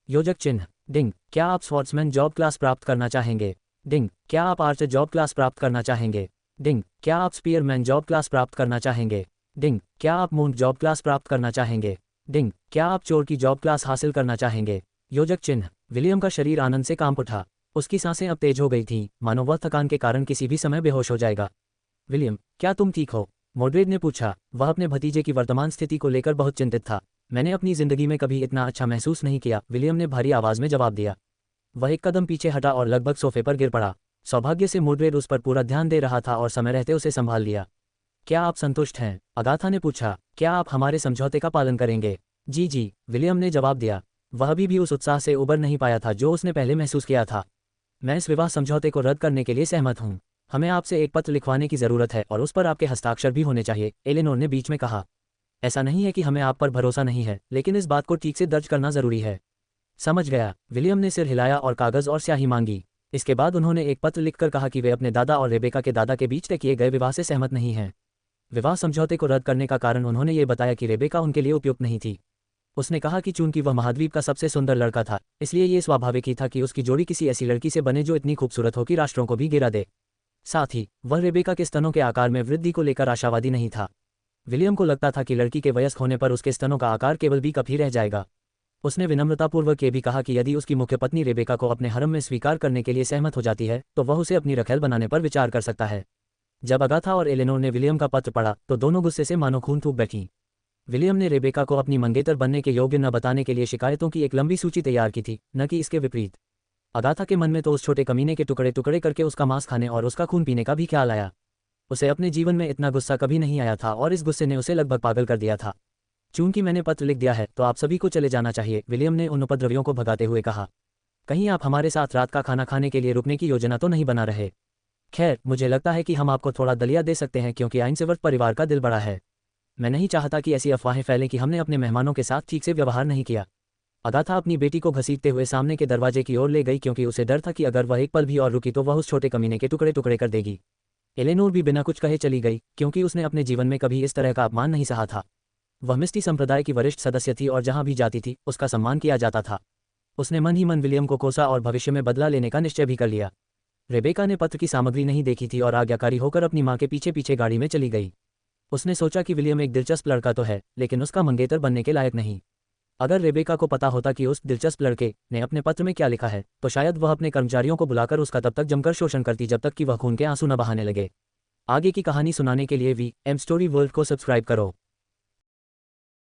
योजक चिन्ह डिंग, क्या आप स्वॉर्ड्समैन जॉब क्लास प्राप्त करना चाहेंगे? डिंग, क्या आप आर्चर जॉब क्लास प्राप्त करना चाहेंगे? डिंग, क्या आप स्पीयरमैन जॉब क्लास प्राप्त करना चाहेंगे? डिंग, क्या आप मूंट जॉब क्लास प्राप्त करना चाहेंगे? डिंग, क्या आप चोर की जॉब क्लास हासिल करना चाहेंगे? योजक चिन्ह, विलियम का शरीर आनंद से कांप उठा। उसकी सांसें अब तेज हो गई थीं, मानो वह थकान के कारण किसी भी समय बेहोश हो जाएगा। विलियम, क्या तुम ठीक हो? मोड्रेड ने पूछा। वह अपने भतीजे की वर्तमान स्थिति को लेकर बहुत चिंतित था। मैंने अपनी जिंदगी में कभी इतना अच्छा महसूस नहीं किया, विलियम ने भारी आवाज में जवाब दिया। वह एक कदम पीछे हटा और लगभग सोफे पर गिर पड़ा। सौभाग्य से मोड्रेड उस पर पूरा ध्यान दे रहा था और समय रहते उसे संभाल लिया। क्या आप संतुष्ट हैं? अगाथा ने पूछा। क्या आप हमारे समझौते का पालन करेंगे? जी, विलियम ने जवाब दिया। वह अभी भी उस उत्साह से उबर नहीं पाया था जो उसने पहले महसूस किया था। मैं इस विवाह समझौते को रद्द करने के लिए सहमत हूँ। हमें आपसे एक पत्र लिखवाने की ज़रूरत है और उस पर आपके हस्ताक्षर भी होने चाहिए, एलेनोर ने बीच में कहा। ऐसा नहीं है कि हमें आप पर भरोसा नहीं है, लेकिन इस बात को ठीक से दर्ज करना ज़रूरी है। समझ गया, विलियम ने सिर हिलाया और कागज़ और स्याही मांगी। इसके बाद उन्होंने एक पत्र लिखकर कहा कि वे अपने दादा और रेबेका के दादा के बीच तय किए गए विवाह से सहमत नहीं हैं। विवाह समझौते को रद्द करने का कारण उन्होंने ये बताया कि रेबेका उनके लिए उपयुक्त नहीं थी। उसने कहा कि चूंकि वह महाद्वीप का सबसे सुंदर लड़का था, इसलिए ये स्वाभाविक ही था कि उसकी जोड़ी किसी ऐसी लड़की से बने जो इतनी खूबसूरत हो कि राष्ट्रों को भी गिरा दे। साथ ही वह रेबेका के स्तनों के आकार में वृद्धि को लेकर आशावादी नहीं था। विलियम को लगता था कि लड़की के वयस्क होने पर उसके स्तनों का आकार केवल बी कप ही रह जाएगा। उसने विनम्रतापूर्वक ये भी कहा कि यदि उसकी मुख्य पत्नी रेबेका को अपने हरम में स्वीकार करने के लिए सहमत हो जाती है तो वह उसे अपनी रखेल बनाने पर विचार कर सकता है। जब अगाथा और एलेनोर ने विलियम का पत्र पढ़ा तो दोनों गुस्से से मानो खून थूक बैठीं। विलियम ने रेबेका को अपनी मंगेतर बनने के योग्य न बताने के लिए शिकायतों की एक लंबी सूची तैयार की थी, न कि इसके विपरीत। अगाथा के मन में तो उस छोटे कमीने के टुकड़े टुकड़े करके उसका मांस खाने और उसका खून पीने का भी ख्याल आया। उसे अपने जीवन में इतना गुस्सा कभी नहीं आया था और इस गुस्से ने उसे लगभग पागल कर दिया था। चूंकि मैंने पत्र लिख दिया है तो आप सभी को चले जाना चाहिए, विलियम ने उन उपद्रवियों को भगाते हुए कहा। कहीं आप हमारे साथ रात का खाना खाने के लिए रुकने की योजना तो नहीं बना रहे? खैर, मुझे लगता है कि हम आपको थोड़ा दलिया दे सकते हैं क्योंकि आइंसवर्थ परिवार का दिल बड़ा है। मैं नहीं चाहता कि ऐसी अफवाहें फैलें कि हमने अपने मेहमानों के साथ ठीक से व्यवहार नहीं किया। अगाथा अपनी बेटी को घसीटते हुए सामने के दरवाजे की ओर ले गई क्योंकि उसे डर था कि अगर वह एक पल भी और रुकी तो वह उस छोटे कमीने के टुकड़े टुकड़े कर देगी। एलेनोर भी बिना कुछ कहे चली गई क्योंकि उसने अपने जीवन में कभी इस तरह का अपमान नहीं सहा था। वह मिस्टी संप्रदाय की वरिष्ठ सदस्य थी और जहां भी जाती थी उसका सम्मान किया जाता था। उसने मन ही मन विलियम को कोसा और भविष्य में बदला लेने का निश्चय भी कर लिया। रेबेका ने पत्र की सामग्री नहीं देखी थी और आज्ञाकारी होकर अपनी मां के पीछे पीछे गाड़ी में चली गई। उसने सोचा कि विलियम एक दिलचस्प लड़का तो है, लेकिन उसका मंगेतर बनने के लायक नहीं। अगर रेबेका को पता होता कि उस दिलचस्प लड़के ने अपने पत्र में क्या लिखा है तो शायद वह अपने कर्मचारियों को बुलाकर उसका तब तक जमकर शोषण करती जब तक कि वह खून के आंसू न बहाने लगे। आगे की कहानी सुनाने के लिए VM स्टोरी वर्ल्ड को सब्सक्राइब करो।